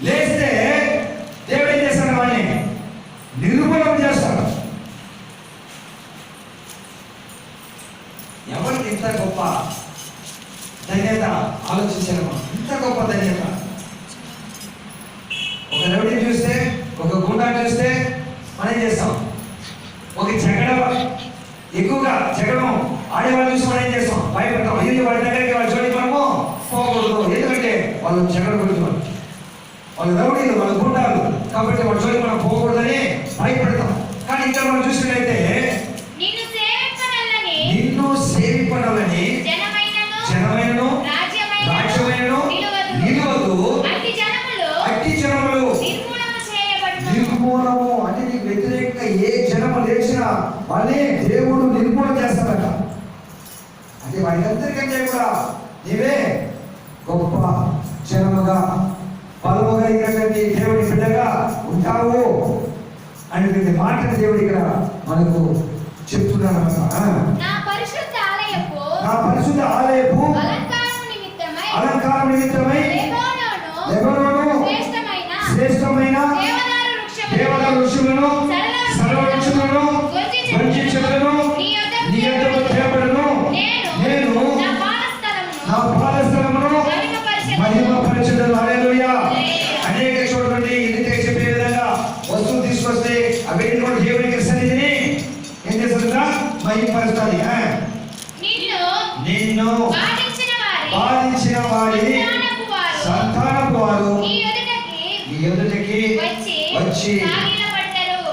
[SPEAKER 3] లేస్తే దేవుడు ఏం చేస్తాడు? వాడిని నిర్మూలన చేస్తాడు. ఎవరికి ఇంత గొప్ప ధన్యత ఆలోచించారమ్మా? ఇంత గొప్ప ధన్యత. ఒక రౌడీని చూస్తే, ఒక గుండాన్ని చూస్తే మనం చేస్తాం. ఒక ఎక్కువగా జగడం ఆడేవాళ్ళు చూసి మనం ఏం చేస్తాం? భయపడతాం. ఇది వాళ్ళ దగ్గరికి వాళ్ళ చోటికి మనము పోకూడదు. ఎందుకంటే వాళ్ళు జగడ గురించి, వాళ్ళు రౌడీలు, వాళ్ళు గుండాలు కాబట్టి వాళ్ళ చోటికి మనం పోకూడదని భయపడతాం. కానీ ఇక్కడ మనం చూసినట్లయితే నిన్ను సేవింపడాలని జనమైనను రాజ్యమైనను నిలువదు. అట్టి జనములు నిర్మూలము. అంటే నీకు వ్యతిరేకంగా ఏ జనము లేచినా వాళ్ళే దేవుడు నిర్మూలన చేస్తాడట. అంటే వాళ్ళందరికంటే కూడా నీవే గొప్ప జనముగా, బలము కలిగినటువంటి దేవుడి బిడ్డగా ఉంటావు అనేటువంటి మాటను దేవుడు ఇక్కడ మనకు చెప్తున్నాడు అన్నమాట. నా పరిశుద్ధ ఆలయపు అలంకారం నిమిత్తమై లెబనోను శ్రేష్టమైన దేవదారు వృక్షములను, సరళ వృక్షములను, మంచి చెట్లను నీ యొద్దకు తేబడును. నేను
[SPEAKER 1] మహిమపరుస్తాది. నిన్ను బాధించిన వారి సంతానపు వారు నీ ఎదుటకి వచ్చి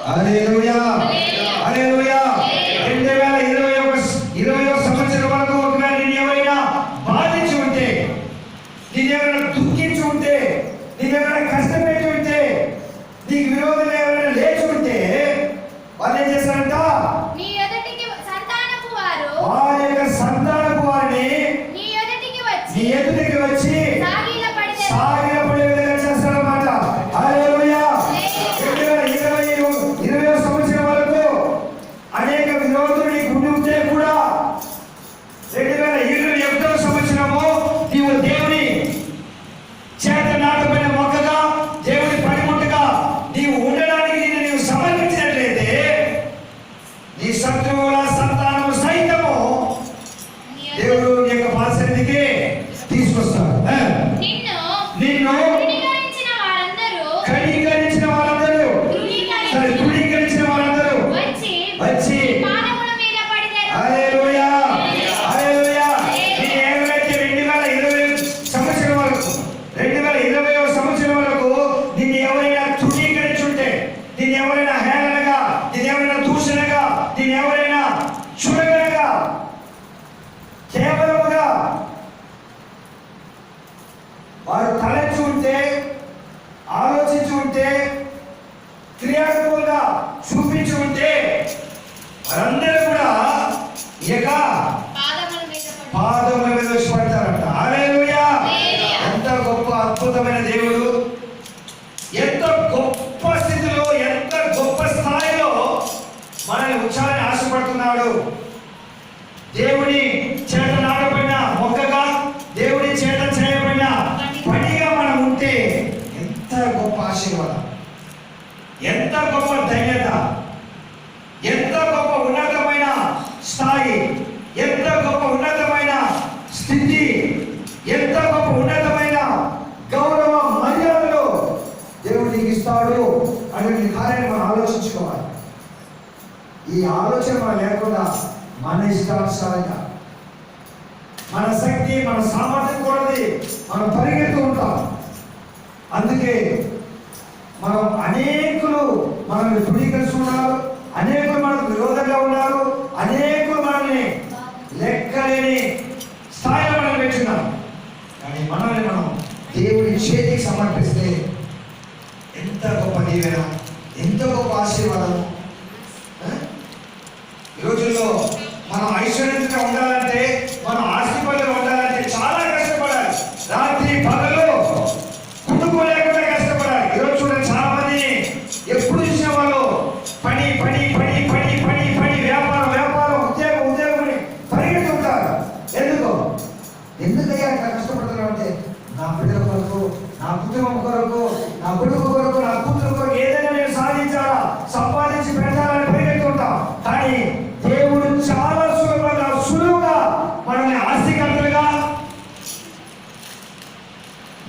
[SPEAKER 1] హల్లెలూయా హల్లెలూయా. 2021 సంవత్సరం వరకు ఒకవేళ నిన్ను ఎవరైనా బాధించి ఉంటే, నిన్ను ఎవరైనా దుఃఖించి ఉంటే, నీకు ఎవరైనా కష్టపెట్టి ఉంటే, నీకు విరోధంగా ఎవరైనా లేచి ఉంటే వాళ్ళు ఏం చేస్తారంట? వారి యొక్క సంతానపు వారిని నీ ఎదుటికి వచ్చి సాగిలపడే విధంగా చేస్తారన్నమాట. హల్లెలూయా. 2020 సంవత్సరం వరకు అనేక విరోధులు నీకు ఉండి ఉంటే కూడా 2021 సంవత్సరము నీవు దేవుని చేత నాటబడిన మొక్కగా, దేవుని పనిముట్టుగా నీవు ఉండడానికి నిన్ను నీవు సమర్పించినట్లయితే నీ శత్రువుల సంతానము సైతము దేవుడు నీ యొక్క పాసన్నిధికి తీసుకొస్తాడు. నిన్ను కనికరించిన వారందరూ తృణీకరించిన వారందరూ వచ్చి హల్లెలూయా హల్లెలూయా. నేను ఏమైతే 2020 సంవత్సరం వరకు 2020 సంవత్సరం వరకు నిన్ను ఎవరైనా తృణీకరించుంటే, నిన్ను ఎవరైనా హేళనగా, నిన్ను ఎవరైనా దూషణగా, నిన్ను ఎవరైనా చులకనగా, కేవలముగా వారు తలచి ఉంటే, ఆలోచించి ఉంటే, క్రియాత్మకంగా చూపించి ఉంటే వారందరూ కూడా ఇక పాదముల మీద వచ్చి పడతారంట. హల్లెలూయా. ఎంత గొప్ప అద్భుతమైన దేవుడు, ఎంత గొప్ప స్థితిలో, ఎంత గొప్ప స్థాయిలో మనల్ని ఉంచాలని ఆశపడుతున్నాడు. దేవుని చేత నాటబడిన మొక్కగా, దేవుని చేత చేయబడిన పనిగా మనం ఉంటే ఎంత గొప్ప ఆశీర్వాదం, ఎంత గొప్ప ధన్యత, ఎంత గొప్ప ఉన్నతమైన స్థాయి, ఎంత గొప్ప ఉన్నతమైన స్థితి, ఎంత గొప్ప ఉన్నతమైన గౌరవ మర్యాదలు దేవుడు నీకు ఇస్తాడు అనే కార్యాన్ని మనం ఆలోచించుకోవాలి. ఈ ఆలోచన మనం లేకుండా మన ఇష్టానుసారంగా, మన శక్తి, మన సామర్థ్యం కొలది మనం పరిగెడుతూ ఉంటాం. అందుకే మనం అనేకులు మనల్ని తృణీకరిస్తున్నారు, అనేకులు మనకు విరోధంగా ఉన్నారు, అనేకులు మనల్ని లెక్కలేని స్థాయిలో మనం పెట్టున్నాం. కానీ మనల్ని మనం దేవుడి చేతికి సమర్పిస్తే ఎంత గొప్ప దీవెన, ఎంత గొప్ప ఆశీర్వాదం. ఈ రోజుల్లో మనం ఐశ్వర్యంగా ఉండాలంటే, మనం ఆశీర్వాదంగా ఉండాలంటే చాలా కష్టపడాలి. రాత్రి పగలు కుటుంబం లేకుండా కష్టపడాలి. ఈరోజు చూడండి, చాలా మంది ఎప్పుడు చూసిన వాళ్ళు పని పని పని పని పని పని, వ్యాపారం వ్యాపారం, ఉద్యోగం ఉద్యోగం అని పరిగెత్తుంటారు. ఎందుకయ్యా ఇట్లా కష్టపడుతున్నావు అంటే, నా బిడ్డల కొరకు, నా కుటుంబం కొరకు, నా కొడుకు కొరకు, నా కూతురు కొరకు ఏదైనా నేను సాధించాలా, సంపాదించి పెట్టాలని పరిగెత్తుంటాం. కానీ దేవుడు చాలా సులువుగా మనల్ని ఆస్తికర్తలుగా,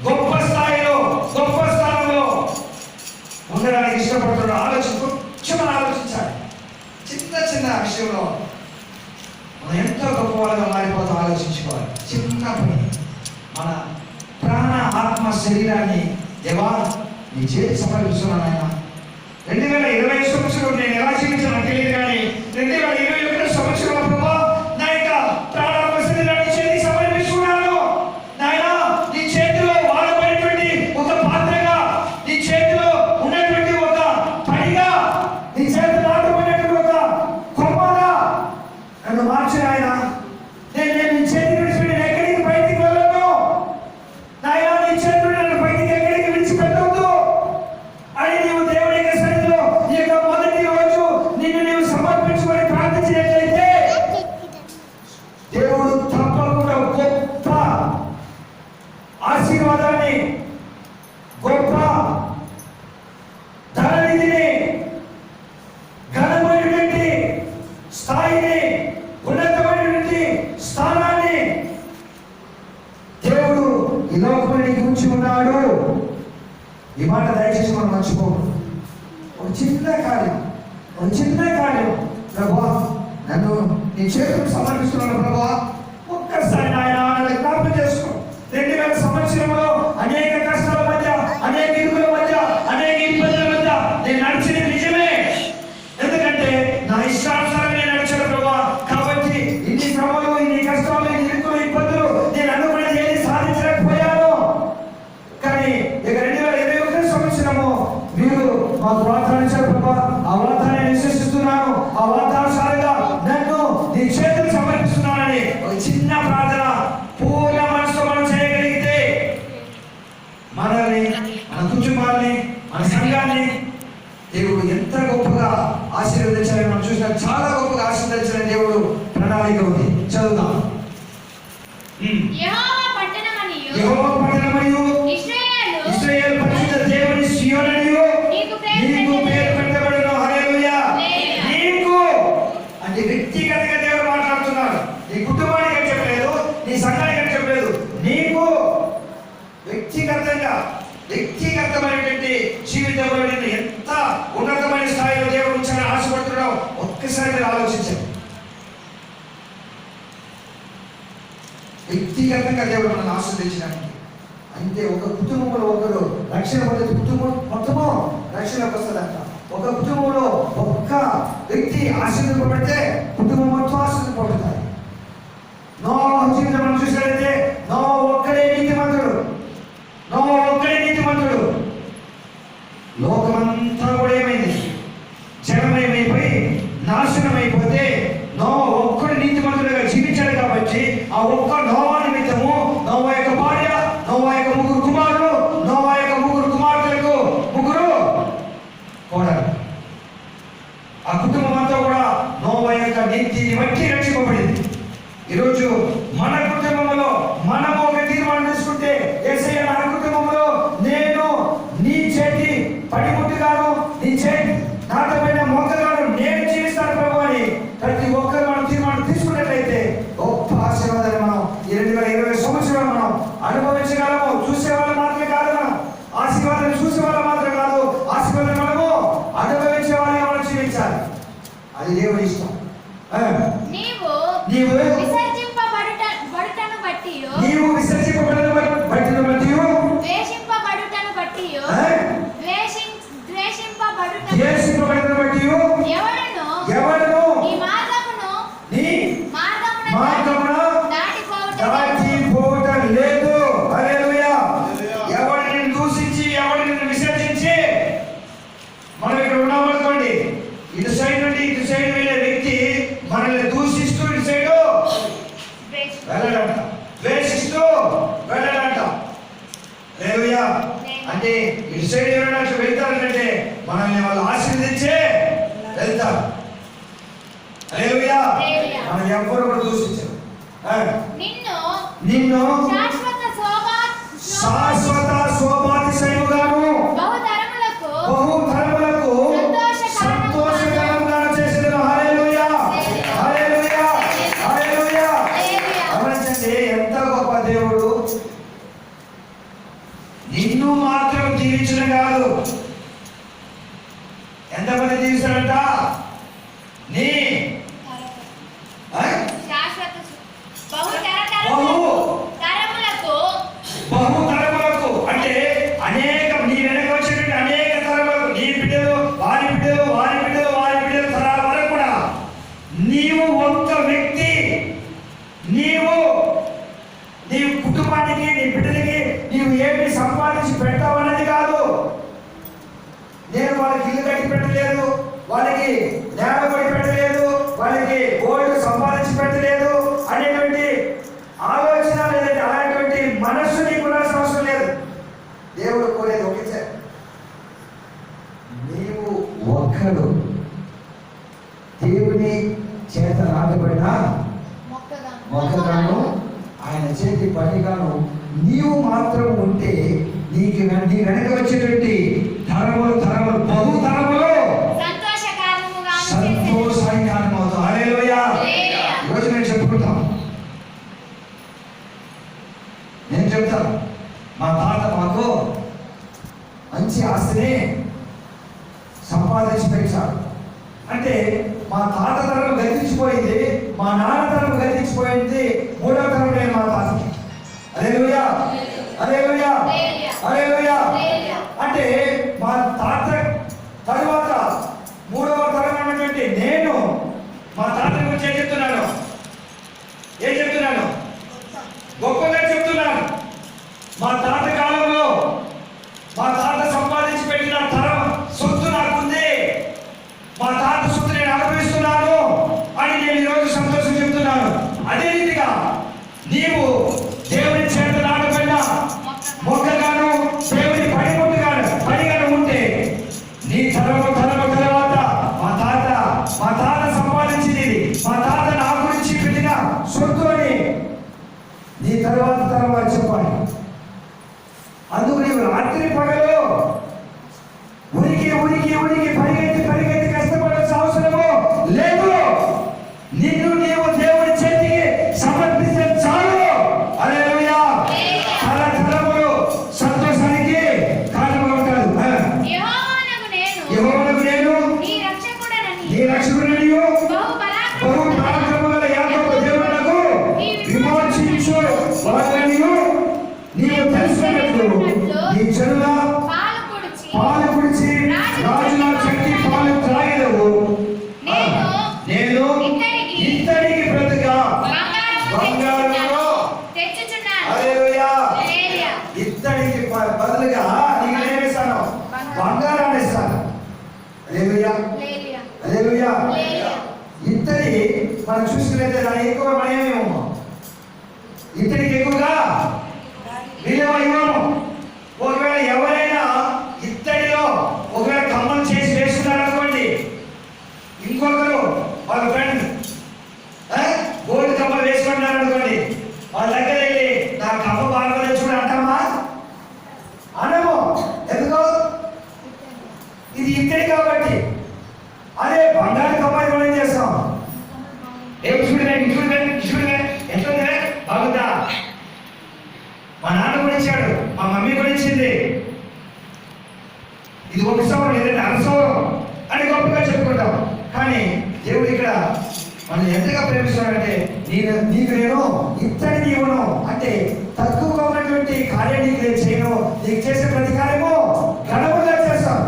[SPEAKER 1] గొప్ప స్థాయిలో, గొప్ప స్థానంలో ఉండడానికి ఇష్టపడుతున్నాడు. కొంచెం ఆలోచించాలి. చిన్న చిన్న విషయంలో మనం ఎంతో గొప్ప వాళ్ళగా మారిపోతాం. ఆలోచించుకోవాలి. చిన్న పని, మన ప్రాణ ఆత్మ శరీరాన్ని దేవా నీ చేతి సమర్పిస్తున్నాను ఆయన. 2020 సంవత్సరం నేను ఎలా జీవించానో తెలియదు, కానీ 2021 సంవత్సరంలో ప్రభా నా యొక్క ప్రాణాత్మ శరీరాన్ని చేతి సమర్పిస్తున్నాను. నాయన నీ చేతిలో వాడబడినటువంటి ఒక పాత్రగా, నీ చేతిలో ఉన్నటువంటి ఒక పనిగా, నీ చేతి నాటబడినటువంటి ఒక కొమ్మగా నన్ను మార్చిన ఆయన. నేను నీ చేతి విడిచిపెట్టి నేను ఎక్కడికి బయటికి వెళ్ళను. నాయన నీ చేతులు నన్ను బయటికి ఎక్కడికి విడిచిపెట్టవద్దు అని నీవు దేవుని యొక్క సన్నిధిలో ఈ యొక్క మొదటి రోజు నిన్ను నీవు సమర్పించుకొని ప్రార్థించినట్లయితే దేవుడు తప్పకుండా గొప్ప ఆశీర్వాదాన్ని, గొప్ప ధననిధిని, ఘనమైనటువంటి స్థాయిని, ఉన్నతమైనటువంటి స్థానాన్ని దేవుడు ఈ లోకంలో నీకు ఉంచి ఉన్నాడు. ఈ మాట దయచేసి మనం మర్చిపోకూడదు. ఒక చిన్న కార్యం ప్రభువా నన్ను నీ చేతులకు సమర్పిస్తున్నాను ప్రభువా.
[SPEAKER 3] ఒక్కసారి నాయన నన్ను జ్ఞాపకం చేసుకో. 2000 సంవత్సరంలో అనేక కష్టాల మధ్య, అనేక ఇరుకుల మధ్య, అనేక ఇబ్బందుల మధ్య నేను నడిచింది నిజమే. ఎందుకంటే నా ఇష్టానుసారం నేను నడిచాను ప్రభువా. కాబట్టి ఇన్ని శ్రమలు, ఇన్ని కష్టాలు, ఇన్ని ఇరుకులు, ఇబ్బందులు నేను అనుకున్నది ఏది సాధించలేకపోయాను. కానీ ఇక 2021 సంవత్సరము మీరు మాకు వాగ్దానం ఇచ్చారు ప్రభువా. ఆ వాగ్దానాన్ని విశ్వసిస్తున్నాను. ఆ వాగ్దానానుసారంగా నన్ను నీ చేతులకు సమర్పిస్తున్నానని ఒక చిన్న ప్రార్థన పూర్ణ మనసుతో మనం చేయగలిగితే మనల్ని, మన కుటుంబాన్ని, మన సంఘాన్ని
[SPEAKER 1] దేవుడు ఎంత గొప్పగా ఆశీర్వదించాలని మనం చూసినా, చాలా గొప్పగా ఆశీర్వదించిన దేవుడు ప్రణాళిక ఉంది. చదువుదాం.
[SPEAKER 2] యెహోవా పట్టణమనియు
[SPEAKER 1] యెహోవా పట్టణమనియు
[SPEAKER 2] ఇశ్రాయేలు
[SPEAKER 1] ఇశ్రాయేలు పరిశుద్ధ దేవుని సీయోననియు
[SPEAKER 2] నీకు
[SPEAKER 1] నీకు పేరు పెట్టబడును. హల్లెలూయా.
[SPEAKER 2] హల్లెలూయా.
[SPEAKER 1] నీకు అంటే వ్యక్తిగతంగా దేవుడు మాట్లాడుతున్నాడు. నీ కుటుంబానికి అని చెప్పలేదు, నీ సంఘానికి అని చెప్పలేదు. నీకు వ్యక్తిగతమైనటువంటి జీవితంలో నేను ఎంత ఉన్నతమైన స్థాయిలో దేవుడు ఉంచాలని ఆశపడుతున్నావు ఒక్కసారి మీరు ఆలోచించండి. వ్యక్తిగతంగా దేవుడు మనల్ని ఆశీర్వదించడానికి అంటే ఒక కుటుంబంలో ఒకరు రక్షణ పొందే కుటుంబం మొత్తము రక్షణకు వస్తుందంట. ఒక కుటుంబంలో ఒక్క వ్యక్తి ఆశీర్వదింపబడితే కుటుంబం మొత్తం ఆశీర్వదింపబడతాయి. నోవహు జీవితం మనం చూసినట్లయితే నోవహు ఒక్కడే నీతిమంతుడు. లోకమంతా కూడా ఏమైంది? జనమయమైపోయి నాశనం అయిపోతే నోవహు ఒక్కడు నీతిమంతుడుగా జీవించాడు. కాబట్టి ఆ ఒక్క నోవహు నిమిత్తము నోవహు యొక్క భార్య, నోవహు యొక్క 3 కుమారులు, నోవహు యొక్క 3 కుమార్తెలకు 3 కోడలు, ఆ కుటుంబం అంతా కూడా నోవహు యొక్క నీతిని బట్టి రక్షింపబడింది. ఈరోజు మన కుటుంబంలో మనము ఒక తీర్మానం తీసుకుంటే, యేసయ్య నా కుటుంబంలో నేను నీ చేతి పడిముట్టుగాను, నీ చేతి నాటమైన మొక్కగాను నేను జీవిస్తాను ప్రభు అని ప్రతి ఒక్కరు మనం తీర్మానం తీసుకున్నట్లయితే గొప్ప ఆశీర్వాదాన్ని మనం ఈ 2020 సంవత్సరాలు మనం అనుభవించగలము. చూసే వాళ్ళు మాత్రమే కాదు, మనం ఆశీర్వాదాన్ని చూసే వాళ్ళు మాత్రం కాదు, ఆశీర్వాదం మనము అనుభవించే వాళ్ళని మనం జీవించాలి. అది దేవుని ఇష్టం.
[SPEAKER 2] నీవు
[SPEAKER 1] నీవు
[SPEAKER 2] విసర్జింపబడుటను బట్టియు
[SPEAKER 1] నీవు విసర్జింపబడుటను బట్టియు
[SPEAKER 2] ద్వేషింపబడుటను బట్టియు
[SPEAKER 1] ద్వేషింపబడుటను బట్టియు ఎవడును
[SPEAKER 2] నీ మార్గమును
[SPEAKER 1] దాటిపోవటం లేదు. హల్లెలూయా. ఎవడు నిన్ను దూషించి, ఎవడు నిన్ను విసర్జించి, మనం ఇక్కడ ఉన్నామనుకోండి, ఇటు సైడ్ నుండి ఇటు సైడ్ వెళ్ళే వ్యక్తి మనల్ని దూషిస్తూ ఇటు సైడ్ వెళ్ళడంట, ద్వేషిస్తూ వెళ్ళడంట. హల్లెలూయా. అంటే ఇటు సైడ్ ఎవరైనా వెళ్తారంటే మనల్ని వాళ్ళు ఆశీర్వదించే వెళ్తారు. హల్లెలూయా. మనం ఎవరు కూడా దూషించారు. నిన్ను శాశ్వత శోభాతిశయముగాను బహుతరములకు సంతోషకరంగా చేసిన. హల్లెలూయా. హల్లెలూయా. హల్లెలూయా. గమనించండి, ఎంత గొప్ప దేవుడు. నిన్ను మాత్రం దీవించడం కాదు, ఎంతమంది దీవిస్తాడంట? నీ బహుతరములకు అంటే అనేక, నీ వెనక వచ్చేటువంటి అనేక తరములకు, నీ బిడ్డలు, వారి బిడ్డలు, వారి బిడ్డలు, వారి బిడ్డల తరాల వరకు కూడా నీవు ఒక్క వ్యక్తి, నీవు నీ కుటుంబానికి, నీ బిడ్డలకి నీవు ఏమి సంపాదించి పెట్టావు అనేది కాదు. నేను వాళ్ళకి ఇల్లు కట్టి పెట్టలేదు, వాళ్ళకి నేల కొట్టి పెట్టలేదు, వాళ్ళకి గోల్డ్ సంపాదించి పెట్టలేదు అనేటువంటి ఆలోచన లేదంటే అలాంటి మనస్సు నీకు ఉండాల్సిన అవసరం లేదు. దేవుడు కోరేది ఒకే, నీవు ఒక్కడు దేవుని చేత నాటబడిన మొక్కగాను, ఆయన చేతి పనిగాను నీవు మాత్రం ఉంటే నీకు నీ వెనక వచ్చేటువంటి తరములు బహుతరములు సంతోషానికి కారణమవుతాం. హల్లెలూయా. ఈరోజు నేను చెప్పుకుంటాను, నేను చెప్తాను, మా తాత మాకు మంచి ఆస్తిని సంపాదించి పెంచాడు. అంటే మా తాత తరం గతించిపోయింది, మా నాన్న తరం గతించిపోయింది, మూడవ తరం నేను మా తాతకి. హల్లెలూయా, హల్లెలూయా, హల్లెలూయా. అంటే మా తాత తరువాత మూడవ తరం అన్నటువంటి నేను మా తాత గురించి ఏం చెప్తున్నాను? గొప్పగా చెప్తున్నాను. మా తాత కాలంలో మా తాత సంపాదించి పెట్టిన తరం సొత్తు నాకుంది, మా తాత సొత్తు నేను అనుభవిస్తున్నాను అని నేను ఈరోజు సంతోషం చెప్తున్నాను. అదే రీతిగా నీవు దేవుని చేత నాటబడిన మొక్కగాను దేవుని పడిగాను ఉంటే నీ తరము తర్వాత మా తాత సంపాదించింది, మా తాత నా గురించి పెట్టిన సొత్తు అని నీ తర్వాత తరం వారు చెప్పాలి. అందుకు నీవు రాత్రి పగలు ఉనికి పరిగెత్తి కష్టపడాల్సిన అవసరము లేదు. నిన్ను నీవు దేవుని చేతికి సమర్పిస్తే చాలు. హల్లెలూయా. తరతరములు సంతోషానికి కారణంగా ఉంటారు. యెహోవానగు నేను నీ రక్షకుడనని బహు పరాక్రమముల యాకోబు దేవుడనగు విమోచించు వాడనియు నీవు తెలుసుకున్నట్లు నీ జనుల పాలు కుడిచి రాజుల చెట్టి పాలు త్రాగెదవు. నేను ఇత్తడికి ప్రతిగా బంగారమును హల్లెలూయా, ఇత్తడికి బదులుగా నీకు ఏమిస్తాను? బంగారాన్ని ఇస్తాను. హల్లెలూయా, హల్లెలూయా. ఇత్తడి మనం చూసుకున్నట్లయితే దాని ఎక్కువ మనమేమో ఇత్తడికి ఎక్కువగా విలువ ఇవ్వము. ఒకవేళ ఎవరైనా ఇత్తడిలో ఒకవేళ కమ్మలు చేసి వేస్తున్నారు అనుకోండి, ఇంకొకరు వాళ్ళ ఫ్రెండ్ గోల్డ్ కమ్మలు వేసుకుంటున్నారు అనుకోండి, వాళ్ళ దగ్గర వెళ్ళి నా కమ్మ బాగా తెచ్చుకుని అంటామా? అనము. ఎందుకో ఇది ఇత్తడి కాబట్టి. అదే బంగారు కమ్మని మనం ఏం చేస్తాం? చూడగా ఎట్లా బాగుందా? మా నాన్న కూడా ఇచ్చాడు, మా మమ్మీ కూడా ఇచ్చింది, ఇది 1 సంవత్సరం లేదంటే 1/2 సంవత్సరం అని గొప్పగా చెప్పుకుంటాం. కానీ దేవుడు ఇక్కడ మనం ఎంతగా ప్రేమిస్తాడంటే నీకు నేను ఇత్తడిని ఇవ్వను అంటే తక్కువగా ఉన్నటువంటి కార్యం నీకు నేను చేయను, నీకు చేసే ప్రతి కార్యము ఘనముగా చేస్తాను.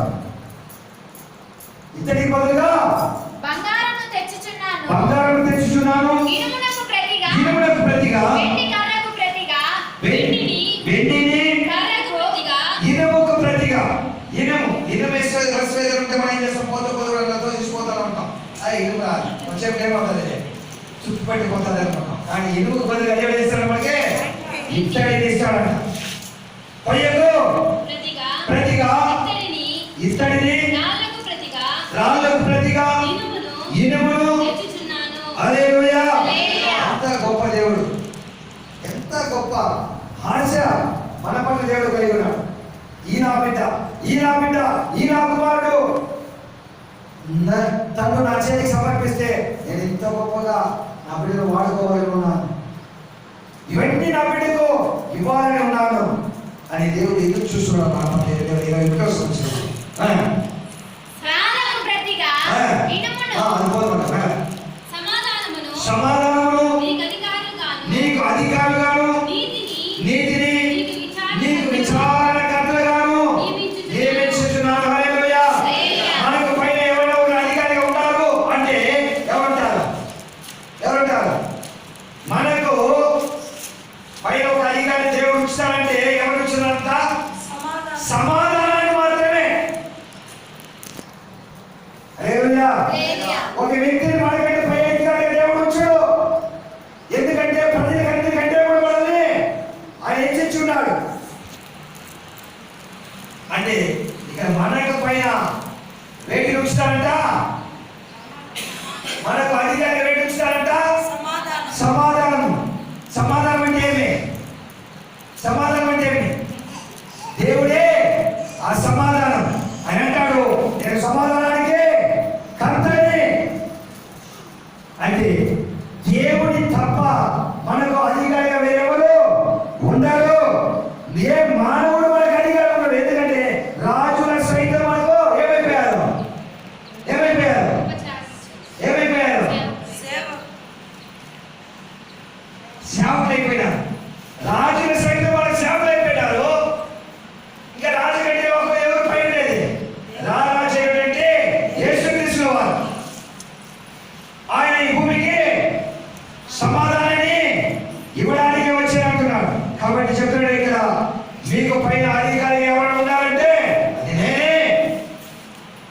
[SPEAKER 1] ఇత్తడికి బదులుగా బంగారము తెచ్చుచున్నాను, ఇనుమునకు ప్రతిగా వెండిని ఇనుముకు ప్రతిగా. ఇనుము ఉంటే మనం ఏం చేస్తాం? పోతూ తీసిపోతా ఉంటాం. ఇనుము వచ్చేపు ఏమవుతుంది? చుట్టుపట్టిపోతుంది అనుకుంటాం. కానీ ఇనుముకు బదులుగా ఏం చేస్తాడు? మనకి ఇత్తడి తీస్తాడంట. పొయ్యకు ప్రతిగా ఇత్తడిని రాళ్ళకు ప్రతిగా ఇనుమును. హల్లెలూయా. ఎంత గొప్ప దేవుడు, ఎంత గొప్ప ఆశ మన పట్ల దేవుడు కలిగి ఉన్నాడు. ఈ నా కుమారుడు తను నా చేతికి సమర్పిస్తే నేను ఇంత గొప్పగా నా బిడ్డను వాడుకోవాలని ఉన్నాను, ఇవన్నీ నా బిడ్డకు ఇవ్వాలని ఉన్నాను అని దేవుడు ఎదురు చూస్తున్నాడు. మన పట్ల 21వ సంవత్సరం సమాధానమును నీకు అధికారులుగాను నీతిని నీకు విచారణకర్తలుగాను నియమించుచున్నాను. హల్లెలూయా. మనకు పైన ఎవరైనా ఒక అధికారిగా ఉంటారు అంటే ఎవరుంటారు? మనకు పైన ఒక అధికారి దేవుడు ఇస్తారంటే ఎవరు ఇచ్చినంత సమాధానాన్ని మాత్రమే.
[SPEAKER 3] సేవకులు అయిపోయినారు. రాజుల సైతం వాళ్ళకి సేవకులు అయిపోయినారు. ఇంకా రాజు కంటే ఒక ఎవరు పైన లేదు. రాజు ఏమిటంటే యేసుక్రీస్తు వారు. ఆయన ఈ భూమికి సమాధానాన్ని ఇవ్వడానికి వచ్చారంటున్నాడు. కాబట్టి చెప్తున్నాడు ఇక్కడ, మీకు పైన అధికారి ఎవరు ఉన్నారంటే అది నేనే,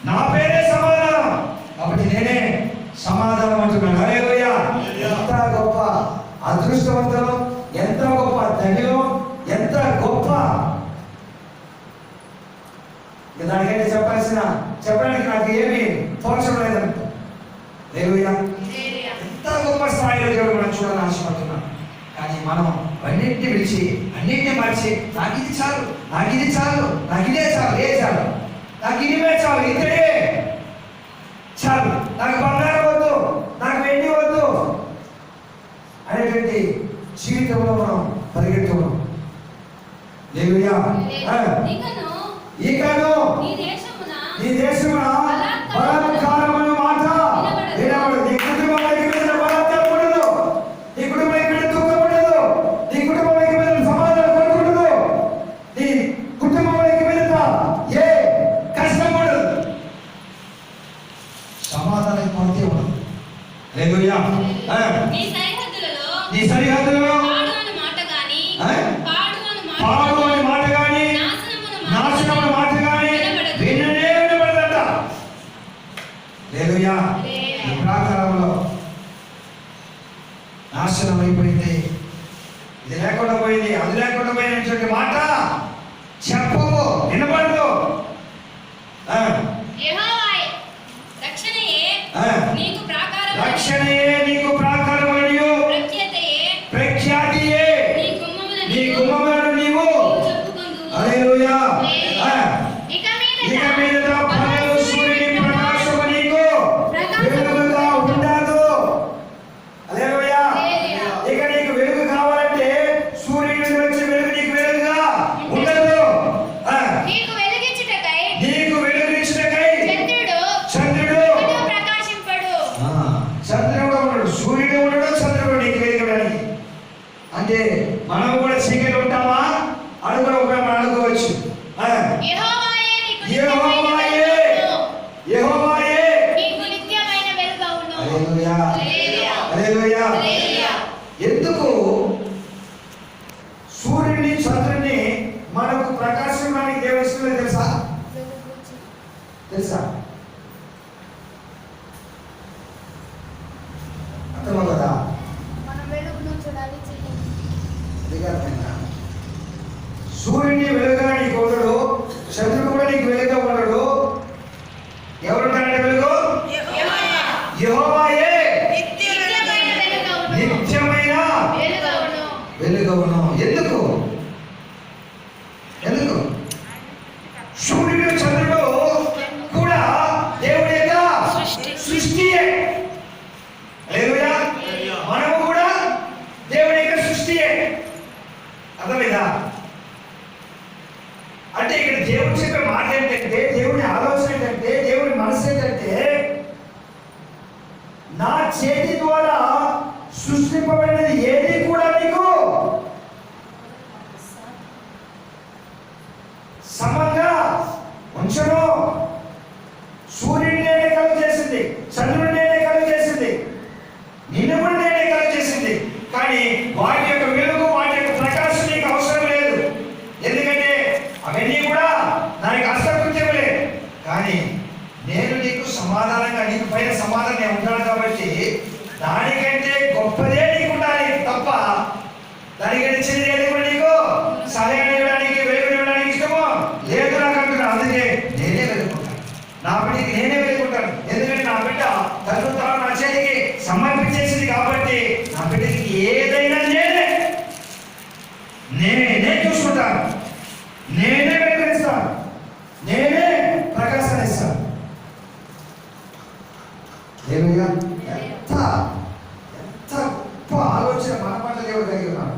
[SPEAKER 3] నా పేరే సమాధానం. కాబట్టి నేనే సమాధానం అంటున్నాడు. హల్లెలూయా. ఎంత గొప్ప అదృష్టవంతులు, ఎంత గొప్ప ధన్యులు, ఎంత గొప్ప. దానికంటే చెప్పడానికి నాకు ఏమి తోచడం లేదంట. హల్లెలూయా. ఎంత గొప్ప స్థాయిలో దేవుడు మనం చూడాలని ఆశపడుతున్నాం. కానీ మనం అన్నింటినీ విడిచి అన్నింటినీ మర్చి నాకు ఇది చాలు, నాకు ఇది చాలు, నాకు ఇదే చాలు, ఏ చాలు, నాకు ఇదివే చాలు, ఇంతడే చాలు, నాకు బంగారం వద్దు, నాకు వెండి వద్దు అనేటువంటి జీవితంలో మనం పరిగెత్తున్నాం. హల్లెలూయా. ఇకను నీ దేశమున బలాత్కారమైన మాట వినబడదు. నీ కుటుంబం మీద బలాత్కారం ఉండదు, నీ కుటుంబం మీద దుఃఖం ఉండదు, నీ కుటుంబం మీద సమాధానం కొనుక్కుండదు, నీ కుటుంబం మీద ఏ కష్టం ఉండదు, సమాధానం కొరతే ఉండదు. హల్లెలూయా. నీ సరిహద్దులలో పాడు అనే మాట కానీ నాశనమైన మాట కానీ వినబడదంట. హల్లెలూయా. ఈ ప్రాకారంలో నాశనం అయిపోయింది, ఇది లేకుండా పోయింది, అది లేకుండా పోయినటువంటి మాట చెప్పవు, వినబడదు. రక్షణయే నీకు ప్రాకారం మరియు ప్రఖ్యాతియే నీ గుమ్మములను నీవు. హల్లెలూయా. ఇక మీదట పగలు సూర్యుని ప్రకాశము నీకు వెలుగుగా ఉండదు. హల్లెలూయా. ఇక నీకు వెలుగు కావాలంటే సూర్యుని వచ్చి వెలుగు నీకు వెలుగుగా ఉండదు. నీకు వెలుగించుటకై చంద్రుడు ఉండడు, సూర్యుడు ఉండడు, చంద్రుడు నీకు వెలుగడానికి. అంటే మనం కూడా చీకటి ఉంటామా అడుగులో మనం అనుకోవచ్చు. ఎందుకు సూర్యుని చంద్రుని మనకు ప్రకాశించడానికి దేవుడు ఇష్టమే తెలుసా? అర్థమా కదా? సూర్యుని వెలుగుగా నీకు ఉండడు, చంద్రుడు కూడా నీకు వెలుగుగా ఉండడు. ఎవరుంటారంటే వెలుగు? యెహోవాయే నిత్యమైన వెలుగును. ఎందుకు సూర్యుడు చంద్రుడు కూడా దేవుడి యొక్క సృష్టియే. హల్లెలూయా. మనము కూడా దేవుడి యొక్క సృష్టియే. అర్థమైందా? అంటే ఇక్కడ దేవుడు చెప్పే మాట ఏంటంటే, దేవుడి ఆలోచన ఏంటంటే, దేవుడి మనసు ఏంటంటే, నా చేతి ద్వారా సృష్టింపబడినది ఏది కూడా నీకు సమంగా ఉంచను. సూర్యుడిని నేనే కలుగు చేసింది, చంద్రుడిని నేనే కలుగు చేసింది, నిన్ను కూడా నేనే కలుగు చేసింది. కానీ వాటి యొక్క వెలుగు, వాటి యొక్క ప్రకాశం నీకు అవసరం లేదు. ఎందుకంటే అవన్నీ కూడా దానికి అసకృత్యములే. కానీ నేను నీకు సమాధానంగా, నీకు పైన సమాధానం నేను ఉంటాను కాబట్టి దానికంటే గొప్పదే నీకు ఉండాలి తప్ప దానికంటే చిన్నది కూడా నీకు సహాయం ఇవ్వడానికి, వెలుగు ఇవ్వడానికి ఇష్టమో లేదు నాకు అంటున్నాను. అందుకే నేనే వెలుగుకుంటాను, నా బిడ్డకి నేనే వెలుగుకుంటాను. ఎందుకంటే నా బిడ్డ తను తాను నా చేతికి సమర్పించేసింది కాబట్టి నా బిడ్డకి ఏదైనా నేనే చూసుకుంటాను, నేనే వెలుగునిస్తాను, నేనే ప్రకాశాన్ని ఇస్తాను. హల్లెలూయా. ఎంత గొప్ప ఆలోచన మన పట్ల దేవుడు కలిగి ఉన్నాడు.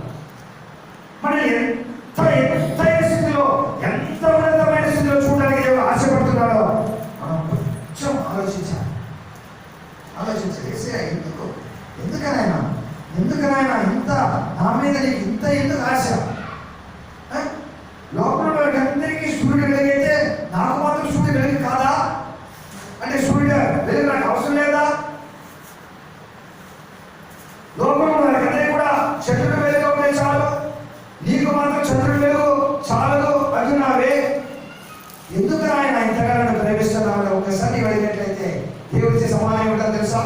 [SPEAKER 3] మన ఎంత స్థితిలో, ఎంత ఉన్నతమైన స్థితిలో చూడడానికి దేవుడు ఆశపడుతున్నాడో మనం కొంచెం ఆలోచించాలి. ఎందుకనైనా
[SPEAKER 1] ఎందుకు నాయన ఇంత నా మీద నీకు ఇంత ఎందుకు ఆశ? లోపల వాళ్ళకి అందరికీ సూర్యుడు వెలుగైతే నాకు మాత్రం సూర్యుడు వెలుగు కాదా? అంటే సూర్యుడు వెలుగు నాకు అవసరం లేదా? లోపల వాళ్ళకి అందరికీ కూడా చంద్రుడు వెలుగు ఉంటే చాలు, నీకు మాత్రం చంద్రుడు వెలుగు చాలదు అంటున్నావే. ఎందుకు ఆయన ఇంతగా నన్ను ప్రేమిస్తున్నావు? ఒకసారి నీవు అడిగినట్లయితే దేవుడిచ్చే సమాధానం ఏమిటో తెలుసా?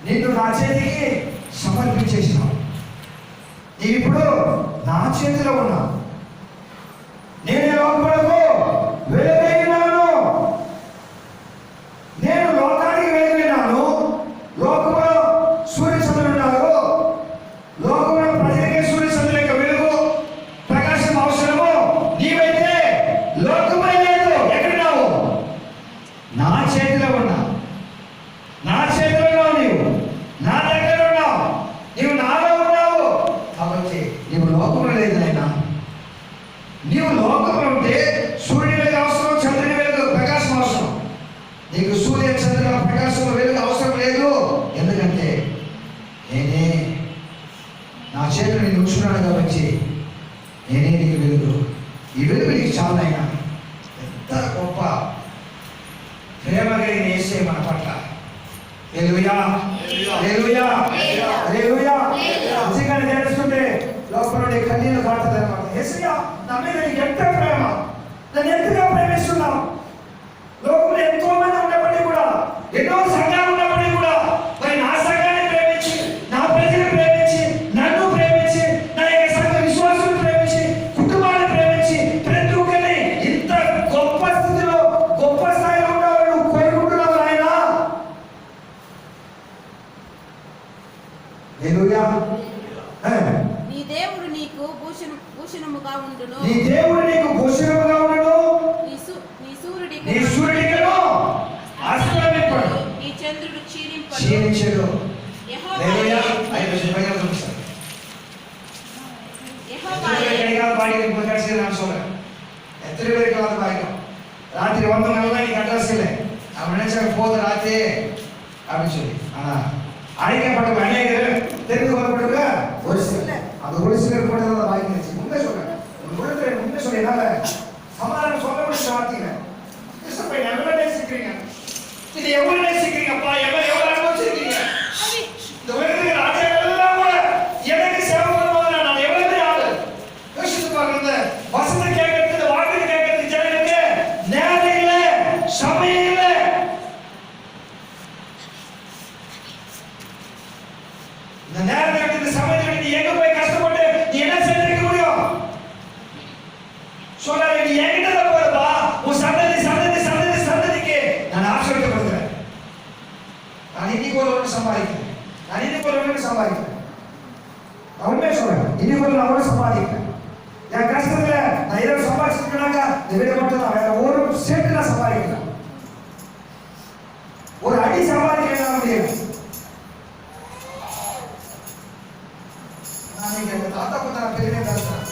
[SPEAKER 1] నిన్ను నా చేతికి సమర్పించేసినావు. నీవిప్పుడు నా చేతిలో ఉన్నావు. నేను లోపలకు వెలుగైనాను. నేను లోకానికి వెలుగైనాను. లోకంలో సూర్యచంద్రులు ఉన్నారు. లోకంలో ప్రజలకే సూర్యచంద్రుల యొక్క వెలుగు ప్రకాశం అవసరము. నీవైతే లోకమై లేదు. ఎక్కడున్నావు? నా చేతిలో ఉన్నావు. నా చేతిలో ఉన్నావు. నీవు నా దగ్గర ఉన్నావు. నీవు నాలో ఉన్నావు. కాబట్టి నీవు లోకంలో లేదు నాయన. నీవు లోకంలో ఉంటే సూర్యుని వెలుగు అవసరం, చంద్రుని వెలుగు ప్రకాశం అవసరం. నీకు సూర్య చంద్రుల ప్రకాశం వెలుగు అవసరం లేదు. ఎందుకంటే నేనే నా చేతులు నేను ఉంచుకున్నాను కాబట్టి నేనే నీకు వెలుగు. ఈ వెలుగు నీకు చాలా అయినా ఎంత గొప్ప ప్రేమ కలిగిన యేసే మన పట్ల. హల్లెలూయా, హల్లెలూయా, హల్లెలూయా. నిజంగా తెలుస్తుంటే లోపల నీ కన్నీళ్ళు కాడుతుంది అన్నమాట. యేసయ్యా, నా మీద నీకు ఎంత ప్రేమ, నన్ను ఎంతగా ప్రేమిస్తున్నావు. లోకంలో ఎంతో మంది ఉన్నప్పటికీ కూడా, ఎన్నో సంఘాలు ఉన్నప్పటికీ కూడా, మరి నా సంఘాన్ని ప్రేమించి, నా ప్రజలను ప్రేమించి, నన్ను ప్రేమించి, నా యొక్క సంఘ విశ్వాసాన్ని ప్రేమించి, కుటుంబాన్ని ప్రేమించి, ప్రతి ఒక్కరిని ఇంత గొప్ప స్థితిలో గొప్ప స్థాయిలో ఉండాలని నువ్వు కోరుకుంటున్నావు నాయనా. హల్లెలూయా.
[SPEAKER 4] నీ దేవుడు నీకు భూషణముగా ఉండును.
[SPEAKER 1] నీ దేవుడు నీకు భూషణముగా ఉండును.
[SPEAKER 4] నీ సూర్యుడికి
[SPEAKER 1] నీ సూర్యుడికిను అస్తమింపడు.
[SPEAKER 4] నీ చంద్రుడు
[SPEAKER 1] క్షీణించడు. హల్లెలూయా.
[SPEAKER 4] యెహోవాయే
[SPEAKER 1] రాత్రి 140 కట్టాల్సిందే. పోదు రాత్రి అనిపించింది అడిగే పట్టుకు అనేక తెలుగు పట్టుగా ఒడిసిలే அது ஒரிஜினல் போட்டத வாங்கிச்சு. உண்மை சொல்றேன். உண்மை சொல்ல என்னால சமாதானம் சொல்ல முடியாத வார்த்தைங்க. கிறிஸ்துவை எவ்வளவு நேசிக்கிறீங்க? இது எவ்வளவு நேசிக்கிறீங்கப்பா? எவ்வளவு அனுபவிச்சிருக்கீங்க? இந்த உலகத்தில் ராஜாக்கள் எல்லாம் கூட எனக்கு சேவை பண்ணுவாங்க. நான் எவ்வளவு ஆளு யோசித்து பாருங்க. வசனம் கேட்கறது, வாக்கு கேட்கறது ஜனங்களுக்கு நேரம் இல்லை, சமயம் இல்லை. இந்த நேரத்தை இந்த சமயத்தை நீ எங்க போய் கஷ்டப்பட்டு நீ என்ன செய்திருக்க முடியும்? சொல்றாரு, நீ என்கிட்ட தான் போறப்பா. உன் சந்ததிக்கு நான் ஆசீர்வதிக்கப்படுகிறேன். நான் இன்னைக்கு ஒரு சம்பாதிக்கிறேன். நான் உண்மையை சொல்றேன். இன்னைக்கு நான் சம்பாதிக்கிறேன். என் கஷ்டத்துல நான் ஏதோ சம்பாதிச்சிருக்கேனாக்கா இந்த வீடு மட்டும் தான், வேற ஒரு செட்டு நான் சம்பாதிக்கிறேன். ஒரு அடி சம்பாதிக்கிறேன் முடியும். நான் தாத்தா கூட பெரிய பேசுறேன்.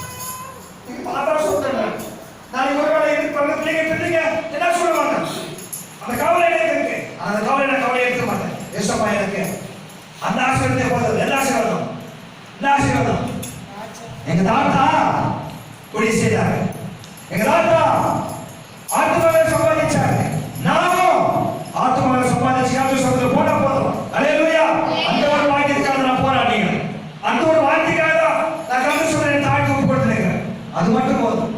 [SPEAKER 1] நீங்க பாத்தா சொல்றேன். நான் ஒருவேளை இது பண்ண பிள்ளைங்க என்ன சொல்லுவாங்க? அந்த கவலை எனக்கு இருக்கு. அந்த கவலை எடுக்க மாட்டேன். ஏசப்பா எனக்கு அந்த ஆசீர்வாதத்தை போடுறது. என்ன ஆசீர்வாதம்? எங்க தாத்தா குடி செய்தாரு. எங்க தாத்தா ஆத்மாவை சம்பாதிச்சாரு. நானும் ஆத்மாவை சம்பாதிச்சு ஆத்ம போனா போதும். ஹல்லேலூயா. அந்த ஒரு வாக்கியத்துக்காக நான் போராடினேன். அந்த ஒரு வார்த்தைக்காக நான் கண்டு சொல்றேன். தாழ்த்தி ஒப்பு கொடுத்துருக்கேன். அது மட்டும் போதும்.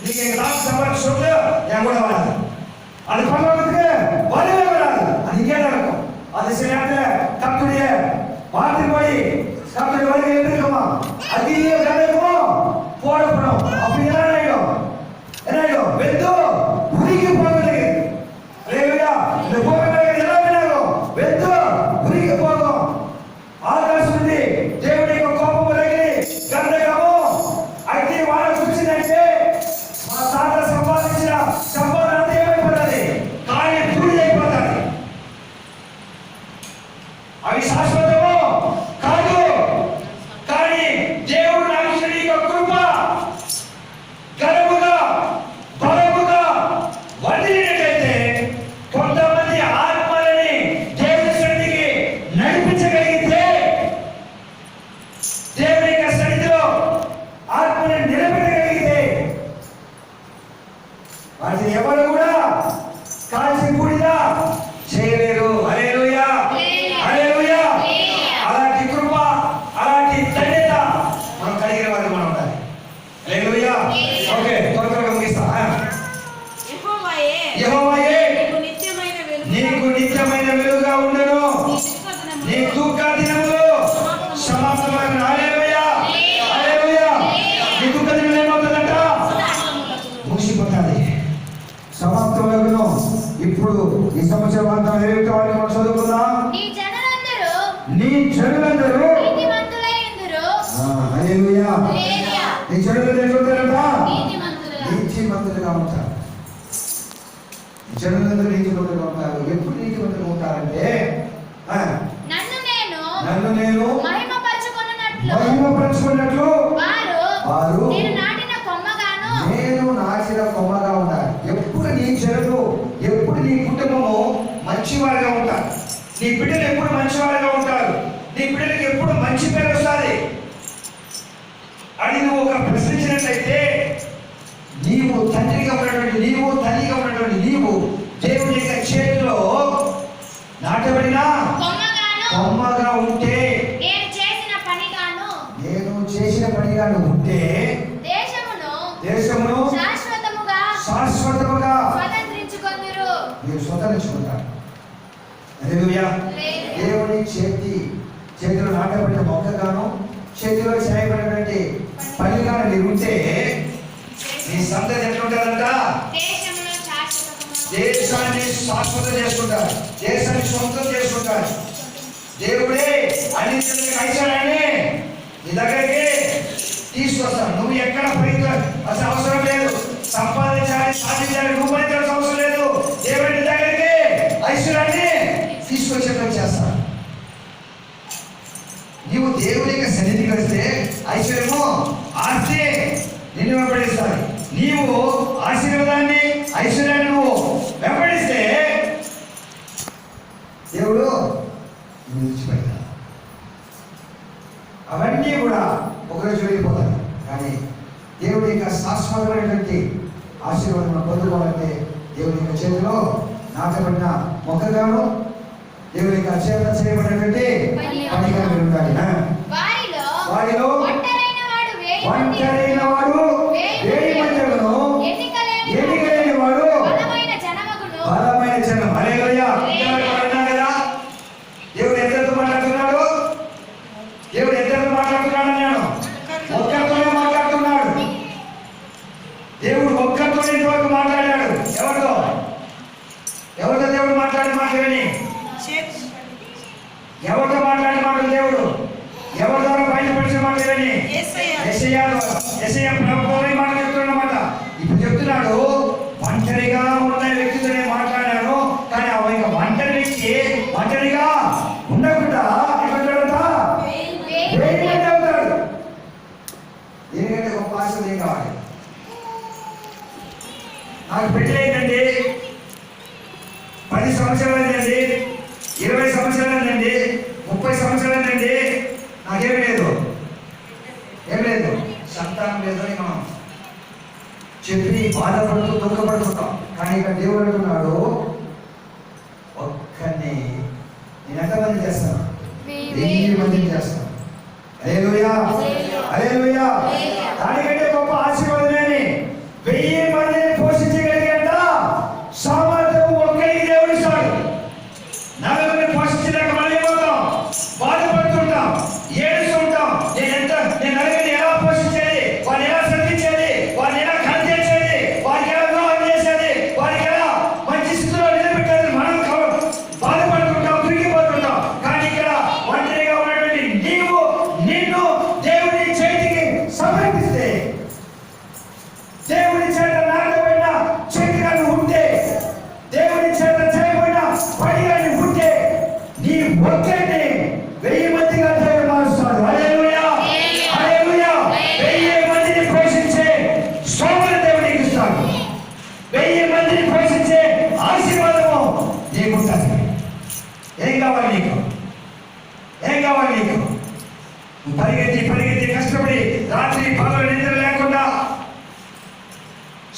[SPEAKER 1] நீங்க எங்க தாத்தா சம்பாதிச்சு சொல்லு என் கூட வராது. அது பண்ணுறதுக்கு வரவே வராது. அது இங்கே தான் இருக்கும். அது சில நேரத்தில் கத்துடைய வார்த்தை போய் கத்துடைய வருகை எப்படி இருக்குமா? அதிக வேலைக்கும் போடப்படும். அப்படி என்ன ஆயிடும்? வெந்து உருகி போகிறது. ஹல்லேலூயா. இந்த போகிறது எல்லாம் என்னாகும்? வெந்து உருகி போகும். ఆకాశం దేవుని యొక్క కోపము రగిలి గంధకము అగ్ని వాన కురిసినట్టే మా తాత సంపాదించిన సంపాదన అంతా ఏమైపోతుంది? కానీ పూర్తయిపోతుంది. అవి శాశ్వతము కాదు. కానీ దేవుడు నాకు ఇచ్చిన ఈ యొక్క కృప ఘనముగా బలముగా వదిలినట్లయితే కొంతమంది ఆత్మలని దేవుని సన్నిధికి నడిపి ఈ సంవత్సరం అంతా ఏమిటో వారిని మనం చదువుకుందాం.
[SPEAKER 2] నీ జనులందరూ
[SPEAKER 1] నీ జనులందరూ
[SPEAKER 2] నీతిమంతులై ఉందురు.
[SPEAKER 1] హల్లెలూయా.
[SPEAKER 2] హల్లెలూయా.
[SPEAKER 1] నీ జనులందరూ ఎట్లుంటారంట?
[SPEAKER 2] నీతిమంతులుగా.
[SPEAKER 1] నీతిమంతులుగా ఉంటారు. ఈ జనులందరూ నీతిమంతులుగా ఉంటారు. ఎప్పుడు నీతిమంతులుగా ఉంటారంటే నన్ను నేను మహిమపరచుకున్నట్లు వారు నేను నాటిన కొమ్మగా ఉండాలి. ఎప్పుడు నీ జనులు, ఎప్పుడు నీ కుటుంబము మంచివారుగా ఉంటారు. నీ బిడ్డలు ఎప్పుడు మంచివారుగా ఉంటారు. నీ బిడ్డలకు ఎప్పుడు మంచి పేరు వస్తుంది అని నువ్వు ఒక ప్రశ్నించినట్లయితే, నీవు తండ్రిగా ఉన్నటువంటి, నీవు తల్లిగా ఉన్నటువంటి నీవు దేవుని యొక్క చేతిలో నాటబడిన కొమ్మగా ఉంటే, నేను చేసిన పనిగాను ఉంటే దేశమును శాశ్వతముగా మీరు స్వతంత్రించుకుంటారు. హల్లెలూయా. దేవుని చేతిలో నాటబడిన మొక్కగాను, చేతిలో చేయబడినటువంటి పనిగాను మీరు ఉంటే నీ సంతతి ఎట్లుంటారంట? దేశాన్ని శాశ్వతం చేసుకుంటారు, దేశాన్ని సొంతం చేసుకుంటారు. దేవుడే అన్ని ఐశ్వర్యాన్ని నీ దగ్గరికి తీసుకొస్తాను. నువ్వు ఎక్కడ ప్రయత్నం అవసరం లేదు, సంపాదించాలి, సాధించాలి, నువ్వు ప్రయత్నం అవసరం లేదు. దేవుడి దగ్గరికి ఐశ్వర్యాన్ని తీసుకొచ్చేట్టు చేస్తాను. నీవు దేవుని యొక్క సన్నిధికి వస్తే ఐశ్వర్యము, ఆస్తి నిన్ను వెంబడిస్తాయి. నీవు ఆశీర్వాదాన్ని, ఐశ్వర్యాన్ని నువ్వు వెంబడిస్తే దేవుడు విడిచిపెడతాడు. అవన్నీ కూడా ఒకరోజు వెళ్ళిపోతాయి. కానీ దేవుడి యొక్క శాశ్వతమైనటువంటి ఆశీర్వాదం పొందుకోవాలంటే దేవుడి యొక్క చేతిలో నాటబడిన మొక్కగాను, దేవుడి యొక్క చేత చేయబడినటువంటి పనిగా మీరు ఉండాలి. వారిలో ఒంటరైన వాడు 1000 మందిలో ఎన్నికలేని వాడు బలమైన జనం. హల్లెలూయా. కదా దేవుడు ఎంతతో మాట్లాడుతున్నాడు? దేవుడు ఎంతతో మాట్లాడుతున్నాడు? నేను ఒక్కరితోనే మాట్లాడుతున్నాడు. దేవుడు ఒక్కరితోనే ఇంతవరకు మాట్లాడాడు. ఎవరితో దేవుడు మాట్లాడి మాట్లాడని? ఎవరితో మాట్లాడి మాట్లాడు దేవుడు? ఎవరి ద్వారా బయటపడిన మాట్లాడని? యెషయా ప్రభువునే మాట్లాడుతున్నమాట. ఇప్పుడు చెప్తున్నాడు, ఒంటరిగా ఉన్న వ్యక్తితోనే మాట్లాడాను. కానీ ఆ ఒంటరి వ్యక్తి ఒంటరిగా ఉండకుండా ఏమంటాడట? అవుతాడు. ఎందుకంటే ఒక పాస్టర్ ఏం కావాలి? నాకు పెళ్లి అయిందండి, 10 సంవత్సరాలు అయిందండి, 20 సంవత్సరాలు అయిందండి, 30 సంవత్సరాలు అయిందండి, నాకేమీ లేదు, ఏం లేదు, సంతానం లేదని మనం చెప్పి బాధపడుతూ దుఃఖపడుతుంటాం. కానీ ఇక్కడ దేవుడు అంటున్నాడు, ఒక్కడిని నేను ఎంతమంది చేస్తాను? 1000 మందిని చేస్తాను. హల్లెలూయా. హల్లెలూయా. దానికంటే గొప్ప ఆశీర్వాదమేని 1000 మందిని పోషించగలిగేంత సామర్థ్యం ఒక్కడికి దేవుడు ఇస్తాడు. నలుగురిని పోషించలేక మళ్ళీ పోతాం, బాధపడుతుంటాం, ఏడుస్తుంటాం. నేను నలుగురిని ఎలా పోషించేది, వారిని ఎలా శ్రద్ధించేది, వారిని ఎలా కనిచేసేది, వారికి ఎలా వివాహం చేసేది, వారికి ఎలా మంచి స్థితిలో నిలబెట్టేది మనం బాధపడుతుంటాం, తిరిగిపోతుంటాం. కానీ ఇక్కడ ఒంటరిగా ఉన్నటువంటి నీవు నిన్ను దేవుడి చేతికి సమర్పిస్తే, దేవుడి చేత నాటబడిన చేతిగా ఉంటే, దేవుడి చేత చేయబడిన పనిగా ఉంటే, నీ ఒక్కరిని 1000 మందిగా దేవుడు మారుస్తాడు. హల్లెలూయా. హల్లెలూయా. 1000 మందిని పోషించే స్తోత్ర దేవుడికి ఇస్తాడు. 1000 మందిని పోషించే ఆశీర్వాదము నీకుంటుంది. ఏం కావాలి నీకు? ఏం కావాలి నీకు? పరిగెత్తి కష్టపడి రాత్రి పగలు నిద్ర లేకుండా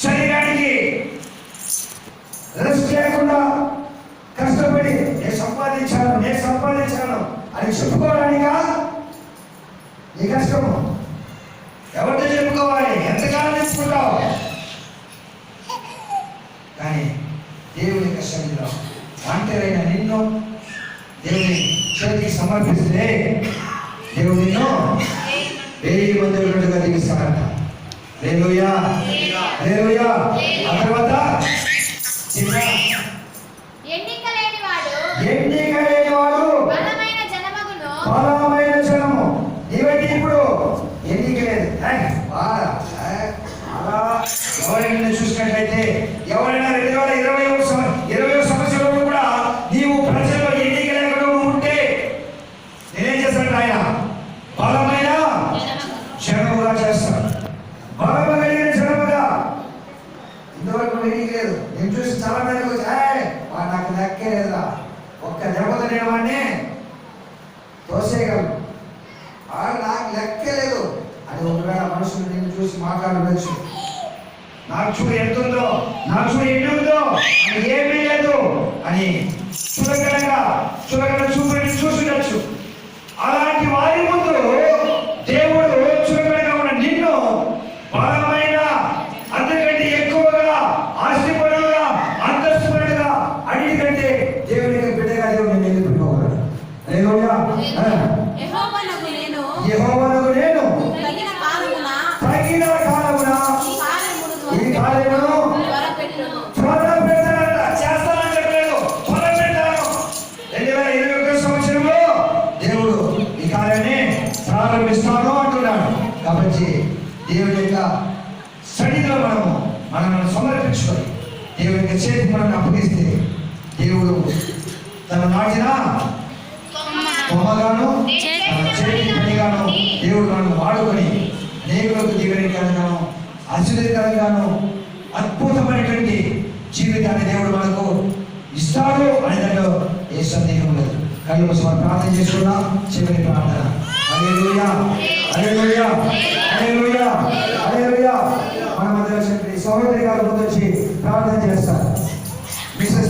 [SPEAKER 1] శరీరానికి రెస్ట్ లేకుండా కష్టపడి నేను సంపాదించాను అని చెప్పుకోవడానికా నీ కష్టము? ఎవరితో చెప్పుకోవాలి? ఎంతకాలం చెప్పుకుంటావు? కానీ దేవుని యొక్క సన్నిధిలో ఒంటరైన నిన్ను దేవుని చేతికి సమర్పిస్తే దేవుడు నిన్ను 1000 మందిగా దిగిస్తాడంట. హల్లెలూయా. హల్లెలూయా. ఆ తర్వాత
[SPEAKER 2] ఎన్ని
[SPEAKER 1] తోసేయగలరు. నాకు లెక్కే లేదు అని ఒకవేళ మనుషులు నిన్ను చూసి మాట్లాడవచ్చు. నాకు చూడు ఎంత ఉందో, నాకు చూడు ఎన్ని ఉందో, అని ఏమీ లేదు అని చులకన చూపుని చూసుండొచ్చు. అలాంటి వారి ముందు దేవుడు చులకనగా ఉన్న నిన్ను బలమైన, అంతకంటే ఎక్కువగా ఆస్తిపరుడుగా, అంతస్తుపరుడుగా, అన్నిటికంటే దేవునికి బిడ్డగా దేవుడు నిన్ను పెట్టుకోగలడు. హల్లెలూయా.
[SPEAKER 4] యెహోవానగు నేను
[SPEAKER 1] యెహోవానగు నేను
[SPEAKER 4] తగిన కాలమున
[SPEAKER 1] ఈ కార్యమును
[SPEAKER 4] త్వరపెట్టును.
[SPEAKER 1] త్వరపెట్టాలంట. చేస్తానని చెప్పలేదు, త్వరపెట్టాను. 2021 సంవత్సరంలో దేవుడు ఈ కార్యాన్ని ప్రారంభిస్తాను అంటున్నాడు. కాబట్టి దేవుడి యొక్క సన్నిధిలో మనల్ని సమర్పించుకొని దేవుడి చేతికి మనం అప్పగిస్తే దేవుడు తన నాటిన కొమ్మగాను తన చేతి పనిగాను దేవుడు మనం వాడుకొని అనేకులకు దీవెనకరంగాను ఆశీర్వదకరంగాను అద్భుతమైనటువంటి జీవితాన్ని దేవుడు మనకు ఇస్తాడు అనే దాంట్లో ఏ సందేహం లేదు. కళ్ళు మూసుకొని ప్రార్థన చేసుకున్నాం. చివరి ప్రార్థన. హల్లెలూయా, హల్లెలూయా, హల్లెలూయా, హల్లెలూయా. మన మధ్య సహోదరి గారు ముందు వచ్చి ప్రార్థన చేస్తారు. మిసెస్